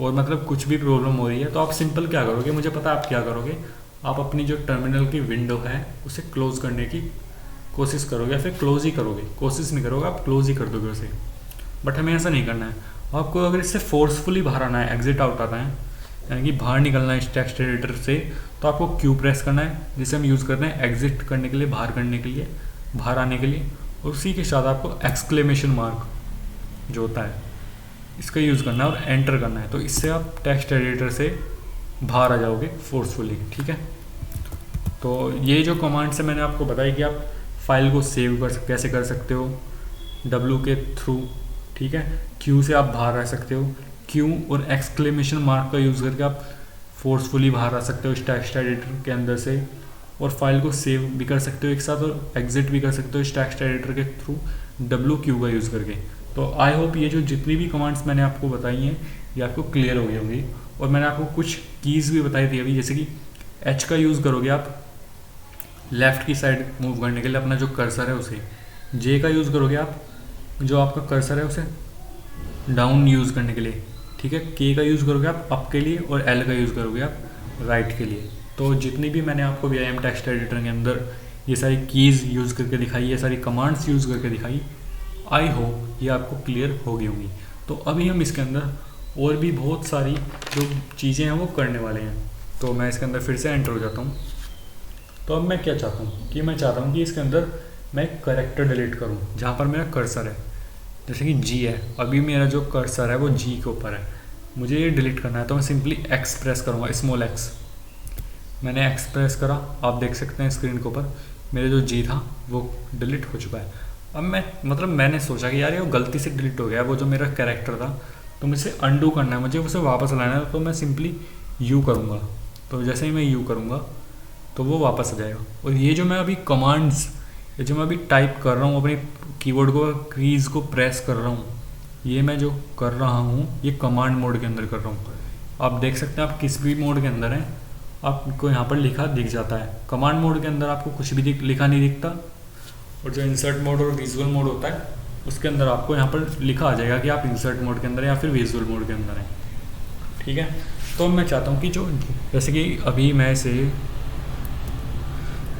और मतलब कुछ भी प्रॉब्लम हो रही है, तो आप सिंपल क्या करोगे, मुझे पता है आप क्या करोगे, आप अपनी जो टर्मिनल की विंडो है उसे क्लोज़ करने की कोशिश करोगे, या फिर क्लोज ही करोगे, कोशिश नहीं करोगे, आप क्लोज ही कर दोगे उसे। बट हमें ऐसा नहीं करना है। आपको अगर इससे फोर्सफुली बाहर आना है, एग्जिट आउट आना है, यानी कि बाहर निकलना है इस टेक्स्ट एडिटर से, तो आपको Q प्रेस करना है, जिसे हम यूज़ करते हैं एग्जिट करने के लिए, बाहर करने के लिए, बाहर आने के लिए। और उसी के साथ आपको एक्सक्लेमेशन मार्क जो होता है इसका यूज़ करना है और एंटर करना है। तो इससे आप टेक्स्ट एडिटर से बाहर आ जाओगे फोर्सफुली, ठीक है। तो ये जो कमांड्स है मैंने आपको बताई कि आप फाइल को सेव कैसे कर सकते हो W के थ्रू, ठीक है। Q से आप बाहर आ सकते हो, Q और एक्सक्लेमेशन मार्क का यूज़ करके आप फोर्सफुली बाहर आ सकते हो इस टेक्स्ट एडिटर के अंदर से, और फाइल को सेव भी कर सकते हो एक साथ, और एग्जिट भी कर सकते हो इस टेक्स्ट एडिटर के थ्रू। WQ का यूज़ करके। तो आई होप ये जो जितनी भी कमांड्स मैंने आपको बताई हैं ये आपको क्लियर हो गई होंगी। और मैंने आपको कुछ कीज़ भी बताई थी अभी, जैसे कि H का यूज़ करोगे आप लेफ़्ट की साइड मूव करने के लिए अपना जो कर्सर है उसे, J का यूज़ करोगे आप जो आपका कर्सर है उसे डाउन यूज़ करने के लिए, ठीक है। K का यूज़ करोगे आप अप के लिए और L का यूज़ करोगे आप राइट के लिए। तो जितनी भी मैंने आपको VIM टेक्स्ट एडिटर के अंदर ये सारी कीज़ यूज़ करके दिखाई, ये सारी कमांड्स यूज़ करके दिखाई, आई होप ये आपको क्लियर हो गई होंगी। तो अभी हम इसके अंदर और भी बहुत सारी जो चीज़ें हैं वो करने वाले हैं। तो मैं इसके अंदर फिर से एंटर हो जाता हूँ। तो अब मैं क्या चाहता हूँ कि मैं चाहता हूँ कि इसके अंदर मैं कैरेक्टर डिलीट करूँ जहाँ पर मेरा कर्सर है, जैसे कि G है, अभी मेरा जो कर्सर है वो G के ऊपर है, मुझे ये डिलीट करना है। तो मैं सिंपली X प्रेस करूँगा, स्मॉल X। मैंने X प्रेस करा, आप देख सकते हैं स्क्रीन के ऊपर मेरे जो G था वो डिलीट हो चुका है। अब मैंने सोचा कि यार ये वो गलती से डिलीट हो गया वो जो मेरा कैरेक्टर था, तो मुझे अंडू करना है, मुझे उसे वापस लाना है। तो मैं सिंपली U करूँगा, तो जैसे ही मैं U करूँगा तो वो वापस आ जाएगा। और ये जो मैं अभी कमांड्स, ये जो मैं अभी टाइप कर रहा हूँ अपने कीबोर्ड को, कीज़ को प्रेस कर रहा हूँ, ये मैं जो कर रहा हूँ ये कमांड मोड के अंदर कर रहा हूँ। आप देख सकते हैं आप किस भी मोड के अंदर हैं, आपको यहाँ पर लिखा दिख जाता है। कमांड मोड के अंदर आपको कुछ भी लिखा नहीं दिखता, और जो इंसर्ट मोड और विजुअल मोड होता है उसके अंदर आपको यहाँ पर लिखा आ जाएगा कि आप इंसर्ट मोड के अंदर हैं या फिर विजुअल मोड के अंदर हैं, ठीक है। तो मैं चाहता हूँ कि जो जैसे कि अभी मैं इसे,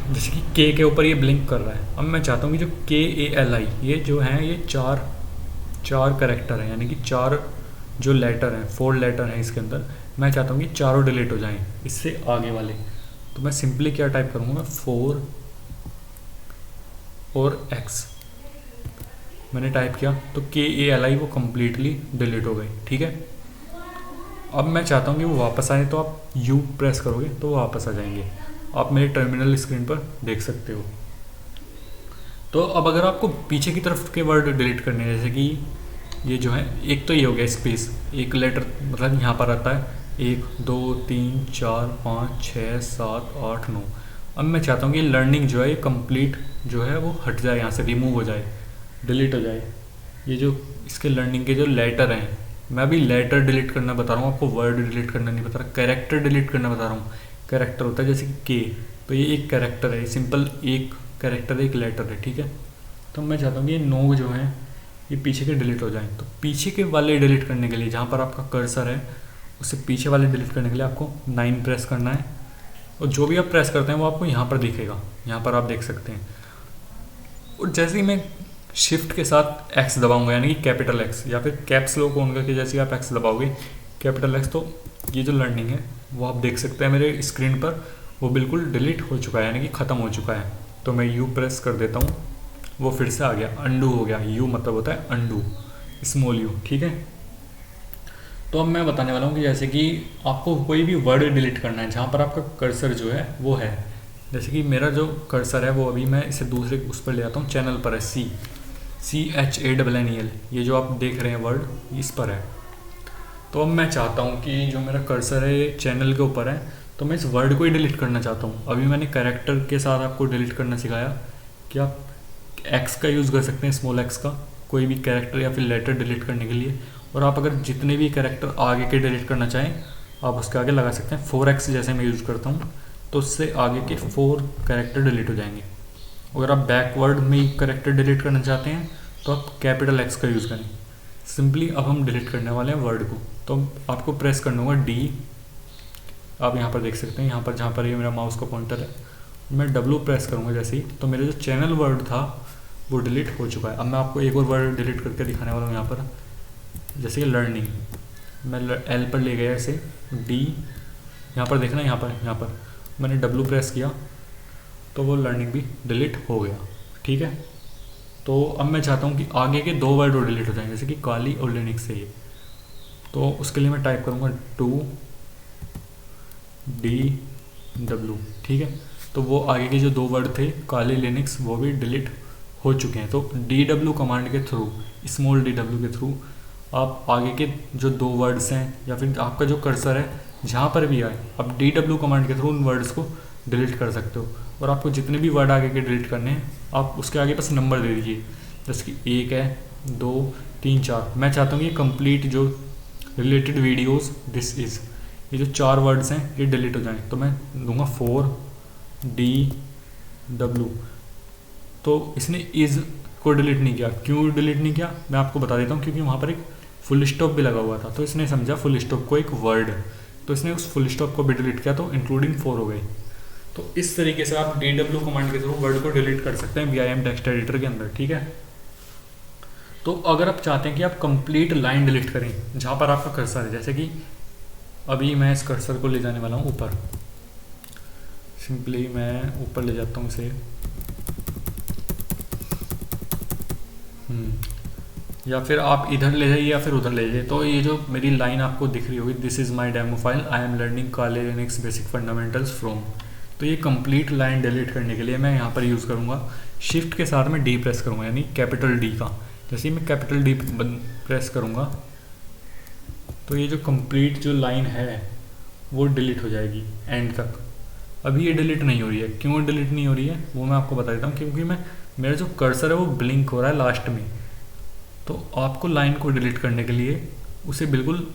जैसे कि K के ऊपर ये ब्लिंक कर रहा है, अब मैं चाहता हूँ कि जो KALI ये जो हैं ये चार करेक्टर हैं, यानी कि 4 जो लेटर हैं, 4 लेटर हैं इसके अंदर, मैं चाहता हूँ कि चारों डिलीट हो जाएं इससे आगे वाले। तो मैं सिंपली क्या टाइप करूँगा, मैं 4 और X मैंने टाइप किया तो KALI वो कम्प्लीटली डिलीट हो गई, ठीक है। अब मैं चाहता हूँ कि वो वापस आए, तो आप U प्रेस करोगे तो वो वापस आ जाएंगे, आप मेरे टर्मिनल स्क्रीन पर देख सकते हो। तो अब अगर आपको पीछे की तरफ के वर्ड डिलीट करने हैं, जैसे कि ये जो है, एक तो ये हो गया स्पेस, एक लेटर मतलब यहाँ पर आता है 1 2 3 4 5 6 7 8 9। अब मैं चाहता हूँ कि लर्निंग जो है ये कंप्लीट जो है वो हट जाए, यहाँ से रिमूव हो जाए, डिलीट हो जाए। ये जो इसके लर्निंग के जो लेटर हैं, मैं अभी लेटर डिलीट करना बता रहा हूँ आपको, वर्ड डिलीट करना नहीं बता रहा, कैरेक्टर डिलीट करना बता रहा हूँ। कैरेक्टर होता है जैसे कि K, तो ये एक कैरेक्टर है, सिंपल एक कैरेक्टर एक लेटर है, ठीक है। तो मैं चाहता हूँ कि ये 9 जो हैं ये पीछे के डिलीट हो जाएं। तो पीछे के वाले डिलीट करने के लिए जहाँ पर आपका कर्सर है उससे पीछे वाले डिलीट करने के लिए आपको 9 प्रेस करना है, और जो भी आप प्रेस करते हैं वो आपको यहाँ पर दिखेगा, यहाँ पर आप देख सकते हैं। और जैसे ही मैं शिफ्ट के साथ X दबाऊंगा, यानी कि कैपिटल X या फिर कैप्स लॉक ऑन करके जैसे ही आप X दबाओगे कैपिटल X, तो ये जो लर्निंग है वो आप देख सकते हैं मेरे स्क्रीन पर वो बिल्कुल डिलीट हो चुका है, यानी कि ख़त्म हो चुका है। तो मैं U प्रेस कर देता हूँ, वो फिर से आ गया, अंडू हो गया। U मतलब होता है अंडू, स्मॉल U, ठीक है। तो अब मैं बताने वाला हूँ कि जैसे कि आपको कोई भी वर्ड डिलीट करना है जहाँ पर आपका कर्सर जो है वो है, जैसे कि मेरा जो कर्सर है वो अभी मैं इसे दूसरे उस पर ले आता हूँ, चैनल पर है, CHANNEL, ये जो आप देख रहे हैं वर्ड इस पर है। तो अब मैं चाहता हूँ कि जो मेरा कर्सर है ये चैनल के ऊपर है, तो मैं इस वर्ड को ही डिलीट करना चाहता हूँ। अभी मैंने कैरेक्टर के साथ आपको डिलीट करना सिखाया कि आप X का यूज़ कर सकते हैं, स्मॉल X का, कोई भी कैरेक्टर या फिर लेटर डिलीट करने के लिए। और आप अगर जितने भी कैरेक्टर आगे के डिलीट करना चाहें आप उसके आगे लगा सकते हैं। 4X जैसे मैं यूज़ करता हूँ तो उससे आगे के 4 कैरेक्टर डिलीट हो जाएंगे। अगर आप बैकवर्ड में कैरेक्टर डिलीट करना चाहते हैं तो आप कैपिटल X का यूज़ करें। सिंपली अब हम डिलीट करने वाले हैं वर्ड को, तो आपको प्रेस करना होगा D। आप यहाँ पर देख सकते हैं, यहाँ पर जहाँ पर ये मेरा माउस का पॉइंटर है, मैं W प्रेस करूँगा जैसे ही, तो मेरा जो चैनल वर्ड था वो डिलीट हो चुका है। अब मैं आपको एक और वर्ड डिलीट करके दिखाने वाला हूँ यहाँ पर, जैसे कि लर्निंग, मैं L पर ले गया इसे, D यहाँ पर देखना, यहाँ पर मैंने W प्रेस किया तो वो लर्निंग भी डिलीट हो गया, ठीक है। तो अब मैं चाहता हूँ कि आगे के 2 वर्ड और डिलीट हो जाएंगे, जैसे कि काली और लिनक्स से ये। तो उसके लिए मैं टाइप करूँगा 2DW, ठीक है। तो वो आगे के जो 2 वर्ड थे काली लिनक्स वो भी डिलीट हो चुके हैं। तो DW कमांड के थ्रू, स्मॉल DW के थ्रू आप आगे के जो 2 वर्ड्स हैं या फिर आपका जो कर्सर है जहाँ पर भी आए, आप DW कमांड के थ्रू उन वर्ड्स को डिलीट कर सकते हो। और आपको जितने भी वर्ड आगे के डिलीट करने हैं आप उसके आगे बस नंबर दे दीजिए, जैसे कि 1 है, 2, 3, 4। मैं चाहता हूँ कि कंप्लीट जो रिलेटेड वीडियोस दिस इज़, ये जो 4 वर्ड्स हैं ये डिलीट हो जाएं। तो मैं दूंगा 4DW। तो इसने इज़ को डिलीट नहीं किया। क्यों डिलीट नहीं किया मैं आपको बता देता हूँ, क्योंकि वहाँ पर एक फुल स्टॉप भी लगा हुआ था। तो इसने समझा फुल स्टॉप को एक वर्ड, तो इसने उस फुल स्टॉप को भी डिलीट किया, तो इंक्लूडिंग 4 हो गई। तो इस तरीके से आप DW कमांड के थ्रू वर्ड को डिलीट कर सकते हैं VIM टेक्स्ट एडिटर के अंदर, ठीक है। तो अगर आप चाहते हैं कि आप कंप्लीट लाइन डिलीट करें जहाँ पर आपका कर्सर है, जैसे कि अभी मैं इस कर्सर को ले जाने वाला हूँ ऊपर, सिंपली मैं ऊपर ले जाता हूँ इसे, या फिर आप इधर ले जाइए या फिर उधर ले जाइए। तो ये जो मेरी लाइन आपको दिख रही होगी, this is my demo file, I am learning काले लिनक्स बेसिक फंडामेंटल्स फ्रॉम। तो ये कंप्लीट लाइन डिलीट करने के लिए मैं यहाँ पर यूज़ करूँगा शिफ्ट के साथ में डी प्रेस करूँगा, यानी कैपिटल डी का। जैसे ही मैं कैपिटल डी प्रेस करूँगा तो ये जो कंप्लीट जो लाइन है वो डिलीट हो जाएगी एंड तक। अभी ये डिलीट नहीं हो रही है। क्यों डिलीट नहीं हो रही है वो मैं आपको बता देता हूँ, क्योंकि मेरा जो कर्सर है वो ब्लिंक हो रहा है लास्ट में। तो आपको लाइन को डिलीट करने के लिए उसे बिल्कुल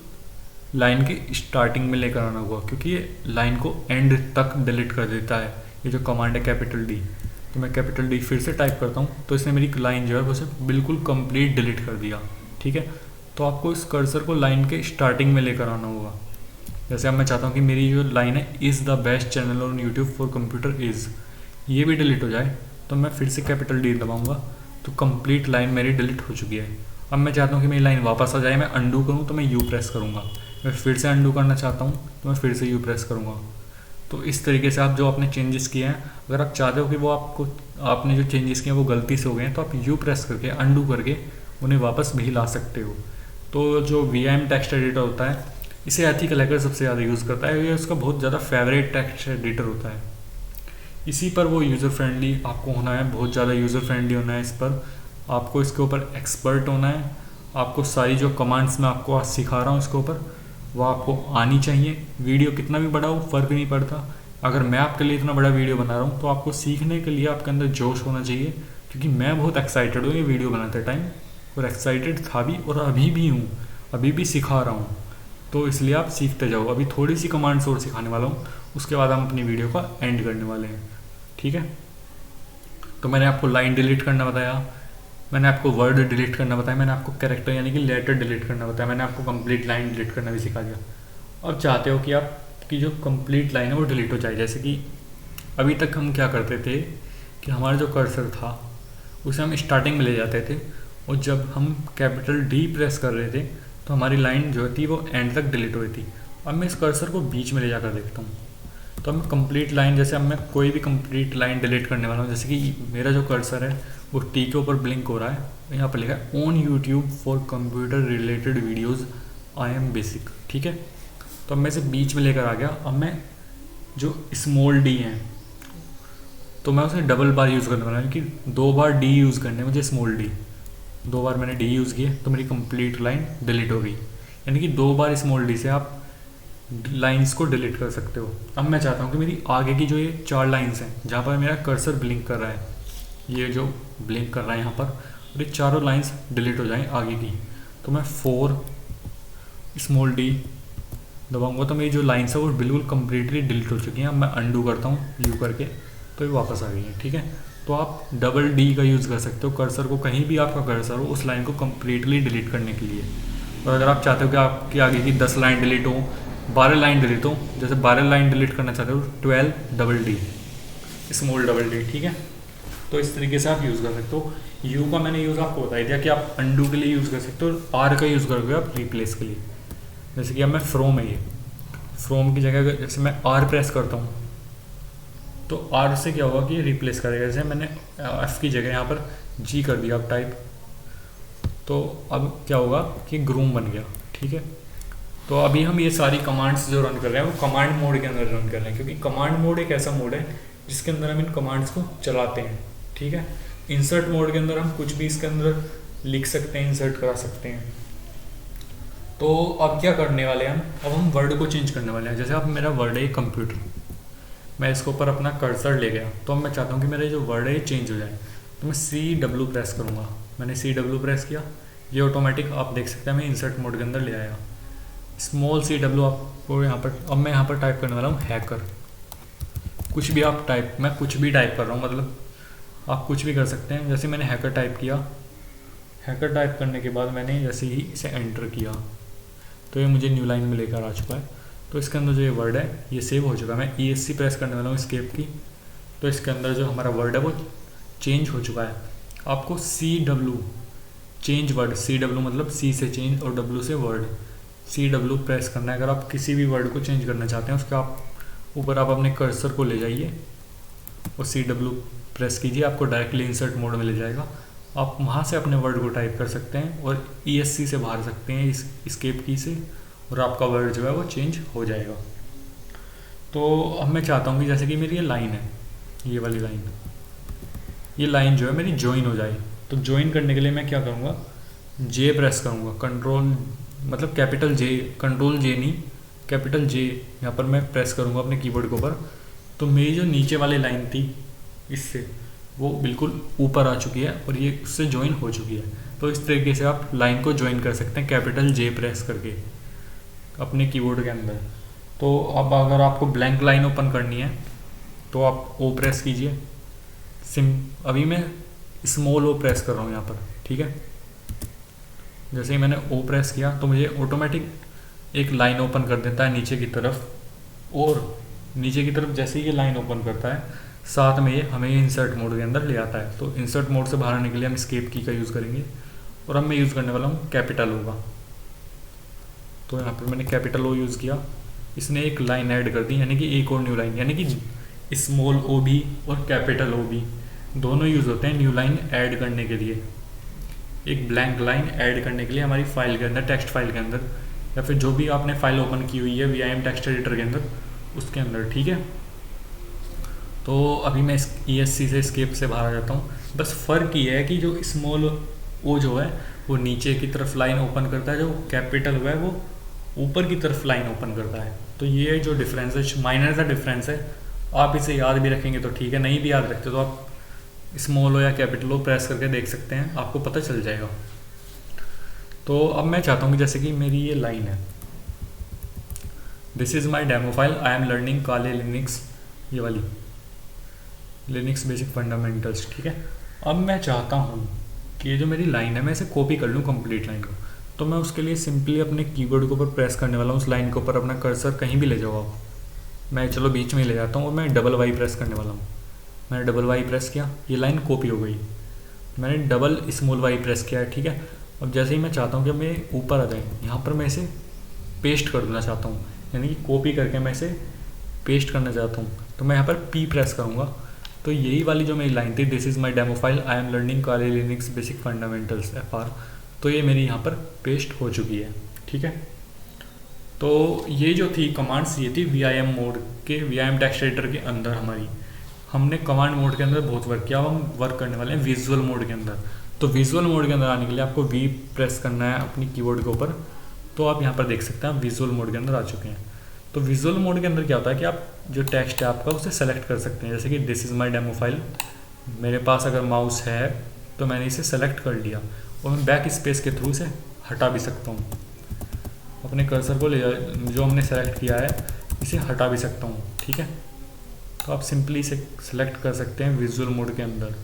लाइन के स्टार्टिंग में लेकर आना होगा, क्योंकि ये लाइन को एंड तक डिलीट कर देता है ये जो कमांड है कैपिटल डी। तो मैं कैपिटल डी फिर से टाइप करता हूँ, तो इसने मेरी लाइन जो है उसे बिल्कुल कंप्लीट डिलीट कर दिया, ठीक है। तो आपको इस कर्सर को लाइन के स्टार्टिंग में लेकर आना होगा। जैसे अब मैं चाहता हूँ कि मेरी जो लाइन है is the best channel on YouTube for computer is, ये भी डिलीट हो जाए, तो मैं फिर से कैपिटल डी दबाऊँगा, तो कंप्लीट लाइन मेरी डिलीट हो चुकी है। अब मैं चाहता हूँ कि मेरी लाइन वापस आ जाए, मैं अंडू करूँ तो मैं यू प्रेस करूँगा, मैं फिर से अंडू करना चाहता हूँ तो मैं फिर से यू प्रेस करूँगा। तो इस तरीके से आप जो आपने चेंजेस किए हैं, अगर आप चाहते हो कि वो आपने जो चेंजेस किए हैं वो गलती से हो गए हैं, तो आप यू प्रेस करके अंडू करके उन्हें वापस भी ला सकते हो। तो जो VIM टेक्स्ट एडिटर होता है इसे एथिकल हैकर सबसे ज़्यादा यूज़ करता है, ये उसका बहुत ज़्यादा फेवरेट टेक्स्ट एडिटर होता है। इसी पर वो यूज़र फ्रेंडली आपको होना है, बहुत ज़्यादा यूज़र फ्रेंडली होना है। इस पर आपको इसके ऊपर एक्सपर्ट होना है। आपको सारी जो कमांड्स मैं आपको आज सिखा रहा हूँ इसके ऊपर वो आपको आनी चाहिए। वीडियो कितना भी बड़ा हो फ़र्क नहीं पड़ता। अगर मैं आपके लिए इतना बड़ा वीडियो बना रहा हूँ तो आपको सीखने के लिए आपके अंदर जोश होना चाहिए, क्योंकि मैं बहुत एक्साइटेड हूँ ये वीडियो बनाते टाइम, और एक्साइटेड था भी और अभी भी हूँ, अभी भी सिखा रहा हूँ। तो इसलिए आप सीखते जाओ। अभी थोड़ी सी कमांड्स और सिखाने वाला हूँ, उसके बाद हम अपनी वीडियो का एंड करने वाले हैं, ठीक है। तो मैंने आपको लाइन डिलीट करना बताया, मैंने आपको वर्ड डिलीट करना बताया, मैंने आपको कैरेक्टर यानी कि लेटर डिलीट करना बताया, मैंने आपको कंप्लीट लाइन डिलीट करना भी सिखा दिया। अब चाहते हो कि आपकी जो कंप्लीट लाइन है वो डिलीट हो जाए। जैसे कि अभी तक हम क्या करते थे कि हमारा जो कर्सर था उसे हम स्टार्टिंग में ले जाते थे, और जब हम कैपिटल डी प्रेस कर रहे थे तो हमारी लाइन जो थी वो एंड तक डिलीट हो रही थी। अब मैं इस कर्सर को बीच में ले जाकर देखता हूँ, तो अब मैं कंप्लीट लाइन, जैसे अब मैं कोई भी कंप्लीट लाइन डिलीट करने वाला हूँ, जैसे कि मेरा जो कर्सर है वो टी के ऊपर ब्लिंक हो रहा है, यहाँ पर लिखा है on YouTube for computer related videos I am basic, ठीक है। तो अब मैं इसे बीच में लेकर आ गया। अब मैं जो स्मॉल डी है तो मैं उसे डबल बार यूज़ करने वाला हूँ, कि 2 बार डी यूज़ करने मुझे स्मॉल डी, 2 बार मैंने डी यूज़ किया तो मेरी कंप्लीट लाइन डिलीट हो गई। यानी कि 2 बार स्मॉल डी से आप लाइंस को डिलीट कर सकते हो। अब मैं चाहता हूँ कि मेरी आगे की जो ये 4 लाइंस हैं जहाँ पर मेरा कर्सर ब्लिंक कर रहा है, ये जो ब्लिंक कर रहा है यहाँ पर, और ये चारों लाइंस डिलीट हो जाएं आगे की। तो मैं 4 स्मॉल डी दबाऊंगा तो मेरी जो लाइंस है वो बिल्कुल कम्प्लीटली डिलीट हो चुकी हैं। अब मैं अंडू करता हूँ यू करके, तो ये वापस आ गई है, ठीक है। तो आप डबल डी का यूज़ कर सकते हो कर्सर को, कहीं भी आपका कर्सर हो उस लाइन को कम्प्लीटली डिलीट करने के लिए। और अगर आप चाहते हो कि आपकी आगे की 10 लाइन डिलीट हो, 12 लाइन डिलीट हो, जैसे 12 लाइन डिलीट करना चाहते हो 12 double D, small double D, ठीक है। तो इस तरीके से आप यूज़ कर सकते हो। यू का मैंने यूज़ आपको बता दिया कि आप अंडू के लिए यूज़ कर सकते हो, आर का यूज़ करोगे आप रिप्लेस के लिए। जैसे कि अब मैं फ्रॉम है, ये फ्रॉम की जगह जैसे मैं आर प्रेस करता हूँ तो आर से क्या होगा कि रिप्लेस करेगा। जैसे मैंने एफ की जगह यहाँ पर जी कर दिया अब टाइप, तो अब क्या होगा कि ग्रूम बन गया, ठीक है। तो अभी हम ये सारी कमांड्स जो रन कर रहे हैं वो कमांड मोड के अंदर रन कर रहे हैं, क्योंकि कमांड मोड एक ऐसा मोड है जिसके अंदर हम इन कमांड्स को चलाते हैं, ठीक है। इंसर्ट मोड के अंदर हम कुछ भी इसके अंदर लिख सकते हैं, इंसर्ट करा सकते हैं। तो अब क्या करने वाले हैं अब हम वर्ड को चेंज करने वाले हैं। जैसे अब मेरा वर्ड है कंप्यूटर, मैं इसके ऊपर अपना कर्सर ले गया, तो अब मैं चाहता हूँ कि मेरा जो वर्ड है ये चेंज हो जाए, तो मैं CW प्रेस करूँगा, मैंने CW प्रेस किया, ये ऑटोमेटिक आप देख सकते हैं मैं इंसर्ट मोड के अंदर ले आया। स्मॉल CW आपको यहाँ पर, अब मैं यहाँ पर टाइप करने वाला हूँ हैकर। कुछ भी आप टाइप, मैं कुछ भी टाइप कर रहा हूँ, मतलब आप कुछ भी कर सकते हैं। जैसे मैंने हैकर टाइप किया, हैकर टाइप करने के बाद मैंने जैसे ही इसे एंटर किया तो ये मुझे न्यू लाइन में लेकर आ चुका है। तो इसके अंदर जो ये वर्ड है ये सेव हो चुका है। मैं ESC प्रेस करने वाला हूँ एस्केप की, तो इसके अंदर जो हमारा वर्ड है वो चेंज हो चुका है। आपको CW चेंज वर्ड, CW मतलब C से चेंज और W से वर्ड, CW प्रेस करना है। अगर आप किसी भी वर्ड को चेंज करना चाहते हैं उसके आप ऊपर आप अपने कर्सर को ले जाइए और CW प्रेस कीजिए, आपको डायरेक्टली इंसर्ट मोड में ले जाएगा। आप वहाँ से अपने वर्ड को टाइप कर सकते हैं और ESC से बाहर सकते हैं इस एस्केप की से, और आपका वर्ड जो है वो चेंज हो जाएगा। तो अब मैं चाहता हूँ कि जैसे कि मेरी ये लाइन है, ये वाली लाइन, ये लाइन जो है मेरी ज्वाइन हो जाए। तो ज्वाइन करने के लिए मैं क्या करूँगा, J प्रेस करूँगा, कंट्रोल मतलब कैपिटल J, कंट्रोल J नहीं कैपिटल J यहाँ पर मैं प्रेस करूँगा अपने कीबोर्ड के ऊपर। तो मेरी जो नीचे वाली लाइन थी इससे वो बिल्कुल ऊपर आ चुकी है और ये उससे ज्वाइन हो चुकी है। तो इस तरीके से आप लाइन को ज्वाइन कर सकते हैं कैपिटल J प्रेस करके अपने कीबोर्ड के अंदर। तो अब अगर आपको ब्लैंक लाइन ओपन करनी है तो आप O प्रेस कीजिए। अभी मैं स्मॉल O प्रेस कर रहा हूँ यहाँ पर, ठीक है। जैसे ही मैंने O प्रेस किया तो मुझे ऑटोमेटिक एक लाइन ओपन कर देता है नीचे की तरफ, और नीचे की तरफ जैसे ही ये लाइन ओपन करता है साथ में ये हमें इंसर्ट मोड के अंदर ले आता है। तो इंसर्ट मोड से बाहर आने के लिए हम एस्केप की का यूज़ करेंगे, और अब मैं यूज़ करने वाला हूँ कैपिटल O का। तो यहाँ पर मैंने कैपिटल O यूज़ किया, इसने एक लाइन ऐड कर दी, यानी कि एक और न्यू लाइन, यानी कि स्मॉल O भी और कैपिटल O भी दोनों यूज़ होते हैं न्यू लाइन ऐड करने के लिए, एक ब्लैंक लाइन ऐड करने के लिए हमारी फाइल के अंदर, टेक्स्ट फाइल के अंदर, या फिर जो भी आपने फाइल ओपन की हुई है VIM टेक्स्ट एडिटर के अंदर उसके अंदर, ठीक है। तो अभी मैं इस ESC से एस्केप से बाहर आ जाता हूँ। बस फ़र्क ये है कि जो स्मॉल O जो है वो नीचे की तरफ लाइन ओपन करता है, जो कैपिटल O है वो ऊपर की तरफ लाइन ओपन करता है। तो ये जो डिफरेंस है, माइनर सा डिफरेंस है, आप इसे याद भी रखेंगे तो ठीक है, नहीं भी याद रखते तो आप स्मॉल O या कैपिटल O प्रेस करके देख सकते हैं, आपको पता चल जाएगा। तो अब मैं चाहता हूँ कि जैसे कि मेरी ये लाइन है, this is my demo file, I am learning काले लिनक्स, ये वाली लिनक्स बेसिक फंडामेंटल्स, ठीक है। अब मैं चाहता हूँ कि ये जो मेरी लाइन है मैं इसे कॉपी कर लूँ कंप्लीट लाइन को। तो मैं उसके लिए सिंपली अपने कीबोर्ड के ऊपर प्रेस करने वाला हूँ, उस लाइन के ऊपर अपना कर्सर कहीं भी ले जाओ आप, मैं चलो बीच में ही ले जाता हूँ और मैं डबल Y प्रेस करने वाला हूँ। मैंने डबल Y प्रेस किया, ये लाइन कॉपी हो गई। मैंने डबल स्मॉल Y प्रेस किया है, ठीक है। अब जैसे ही मैं चाहता हूँ कि मैं ऊपर आ जाए, यहाँ पर मैं इसे पेस्ट कर देना चाहता हूँ, यानी कि कॉपी करके मैं इसे पेस्ट करना चाहता हूँ। तो मैं यहाँ पर P प्रेस करूँगा, तो यही वाली जो मेरी लाइन थी, this is my demo file, I am learning काले लिनक्स बेसिक फंडामेंटल्स FR, तो ये मेरी यहाँ पर पेस्ट हो चुकी है, ठीक है। तो ये जो थी कमांड्स, ये थी VIM मोड के, VIM टेक्स्ट एडिटर के अंदर हमारी, हमने कमांड मोड के अंदर बहुत वर्क किया। अब हम वर्क करने वाले हैं विजुअल मोड के अंदर। तो विजुअल मोड के अंदर आने के लिए आपको V प्रेस करना है अपनी कीबोर्ड के ऊपर। तो आप यहाँ पर देख सकते हैं आप विजुअल मोड के अंदर आ चुके हैं। तो विजुअल मोड के अंदर क्या होता है कि आप जो टेक्स्ट है आपका उसे सेलेक्ट कर सकते हैं, जैसे कि this is my demo file, मेरे पास अगर माउस है तो मैंने इसे सेलेक्ट कर लिया और मैं बैक स्पेस के थ्रू इसे हटा भी सकता हूँ। अपने कर्सर को ले जो हमने सेलेक्ट किया है इसे हटा भी सकता हूँ, ठीक है। तो आप सिंपली इसे सेलेक्ट कर सकते हैं विजुअल मोड के अंदर।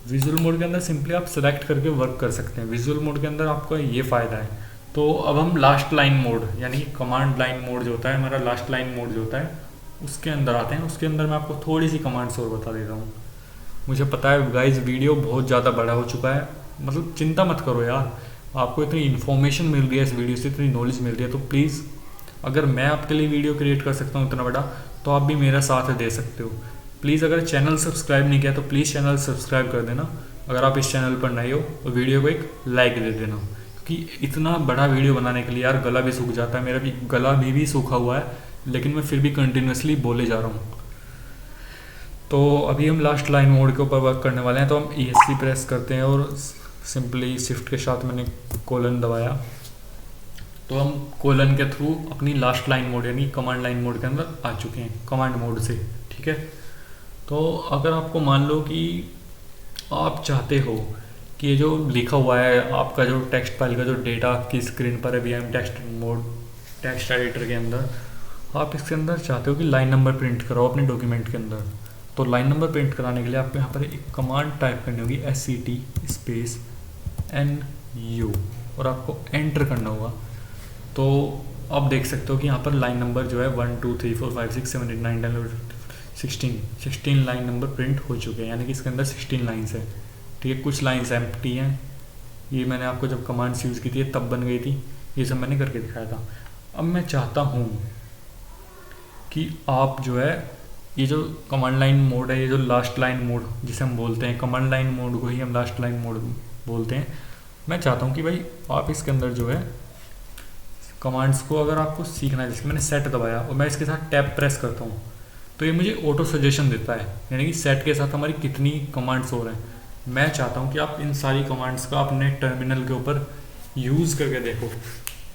विजुअल मोड के अंदर सिंपली आप सेलेक्ट करके वर्क कर सकते हैं। विजुअल मोड के अंदर आपका ये फ़ायदा है। तो अब हम लास्ट लाइन मोड, यानी कि कमांड लाइन मोड जो होता है हमारा, लास्ट लाइन मोड जो होता है उसके अंदर आते हैं। उसके अंदर मैं आपको थोड़ी सी कमांड्स और बता देता हूँ। मुझे पता है गाइस वीडियो बहुत ज़्यादा बड़ा हो चुका है, मतलब चिंता मत करो यार, आपको इतनी इन्फॉर्मेशन मिल रही है इस वीडियो से, इतनी नॉलेज मिल रही है, तो प्लीज़ अगर मैं आपके लिए वीडियो क्रिएट कर सकता हूँ इतना बड़ा, तो आप भी मेरा साथ दे सकते हो। प्लीज़ अगर चैनल सब्सक्राइब नहीं किया तो प्लीज़ चैनल सब्सक्राइब कर देना। अगर आप इस चैनल पर नए हो तो वीडियो को एक लाइक दे देना, क्योंकि इतना बड़ा वीडियो बनाने के लिए यार गला भी सूख जाता है। मेरा भी गला भी सूखा हुआ है, लेकिन मैं फिर भी कंटिन्यूसली बोले जा रहा हूँ। तो अभी हम लास्ट लाइन मोड के ऊपर वर्क करने वाले हैं। तो हम ESC प्रेस करते हैं और सिंपली शिफ्ट के साथ मैंने कोलन दबाया, तो हम कोलन के थ्रू अपनी लास्ट लाइन मोड यानी कमांड लाइन मोड के अंदर आ चुके हैं, कमांड मोड से, ठीक है। तो अगर आपको मान लो कि आप चाहते हो कि ये जो लिखा हुआ है आपका जो टेक्स्ट फाइल का जो डेटा आपकी स्क्रीन पर है VM text mode text editor के अंदर, आप इसके अंदर चाहते हो कि लाइन नंबर प्रिंट कराओ अपने डॉक्यूमेंट के अंदर। तो लाइन नंबर प्रिंट कराने के लिए आपको यहाँ पर एक कमांड टाइप करनी होगी SCT स्पेस NU और आपको एंटर करना होगा। तो आप देख सकते हो कि यहाँ पर लाइन नंबर जो है 1 2 3 4 5 6 7 8 9 10 16 लाइन नंबर प्रिंट हो चुके हैं, यानी कि इसके अंदर 16 लाइन्स है। ठीक है, कुछ लाइन्स एम्प्टी हैं, ये मैंने आपको जब कमांड्स यूज़ की थी तब बन गई थी, ये सब मैंने करके दिखाया था। अब मैं चाहता हूँ कि आप जो है ये जो कमांड लाइन मोड है, ये जो लास्ट लाइन मोड जिसे हम बोलते हैं, कमांड लाइन मोड को ही हम लास्ट लाइन मोड बोलते हैं। मैं चाहता हूँ कि भाई आप इसके अंदर जो है कमांड्स को अगर आपको सीखना है, जैसे मैंने सेट दबाया और मैं इसके साथ टैब प्रेस करता हूँ तो ये मुझे ऑटो सजेशन देता है, यानी कि सेट के साथ हमारी कितनी कमांड्स हो रहे हैं। मैं चाहता हूँ कि आप इन सारी कमांड्स का अपने टर्मिनल के ऊपर यूज़ करके देखो,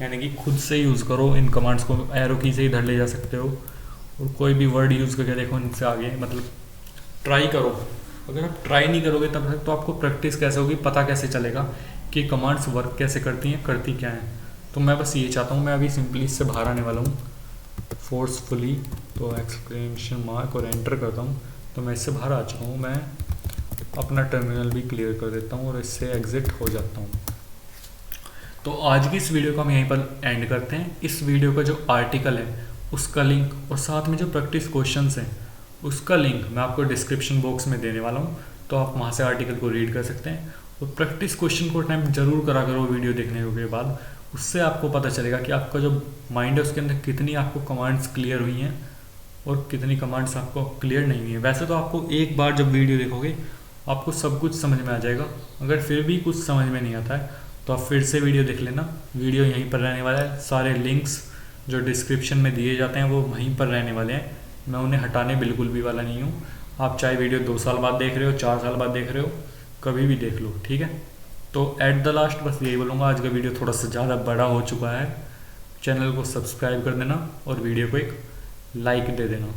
यानी कि खुद से यूज़ करो इन कमांड्स को, एरो की से इधर ले जा सकते हो और कोई भी वर्ड यूज़ करके देखो इनसे आगे, मतलब ट्राई करो। अगर आप ट्राई नहीं करोगे तब तक तो आपको प्रैक्टिस कैसे होगी, पता कैसे चलेगा कि कमांड्स वर्क कैसे करती हैं, करती क्या हैं। तो मैं बस ये चाहता हूँ, मैं अभी सिंपली इससे बाहर आने वाला हूँ फोर्सफुली, तो एक्सक्लेमेशन मार्क और एंटर करता हूँ। तो मैं इससे बाहर आ चुका हूँ, मैं अपना टर्मिनल भी क्लियर कर देता हूँ और इससे एग्जिट हो जाता हूँ। तो आज की इस वीडियो को हम यहीं पर एंड करते हैं। इस वीडियो का जो आर्टिकल है उसका लिंक और साथ में जो प्रैक्टिस क्वेश्चंस हैं उसका लिंक मैं आपको डिस्क्रिप्शन बॉक्स में देने वाला हूँ, तो आप वहाँ से आर्टिकल को रीड कर सकते हैं। और प्रैक्टिस क्वेश्चन को टाइम जरूर करा करो वीडियो देखने के बाद, उससे आपको पता चलेगा कि आपका जो माइंड है उसके अंदर कितनी आपको कमांड्स क्लियर हुई हैं और कितनी कमांड्स आपको क्लियर नहीं हुई हैं। वैसे तो आपको एक बार जब वीडियो देखोगे आपको सब कुछ समझ में आ जाएगा, अगर फिर भी कुछ समझ में नहीं आता है तो आप फिर से वीडियो देख लेना। वीडियो यहीं पर रहने वाला है, सारे लिंक्स जो डिस्क्रिप्शन में दिए जाते हैं वो वहीं पर रहने वाले हैं, मैं उन्हें हटाने बिल्कुल भी वाला नहीं हूँ। आप चाहे वीडियो 2 साल बाद देख रहे हो, 4 साल बाद देख रहे हो, कभी भी देख लो, ठीक है। तो एट द लास्ट बस यही बोलूँगा, आज का वीडियो थोड़ा सा ज़्यादा बड़ा हो चुका है, चैनल को सब्सक्राइब कर देना और वीडियो को एक लाइक दे देना।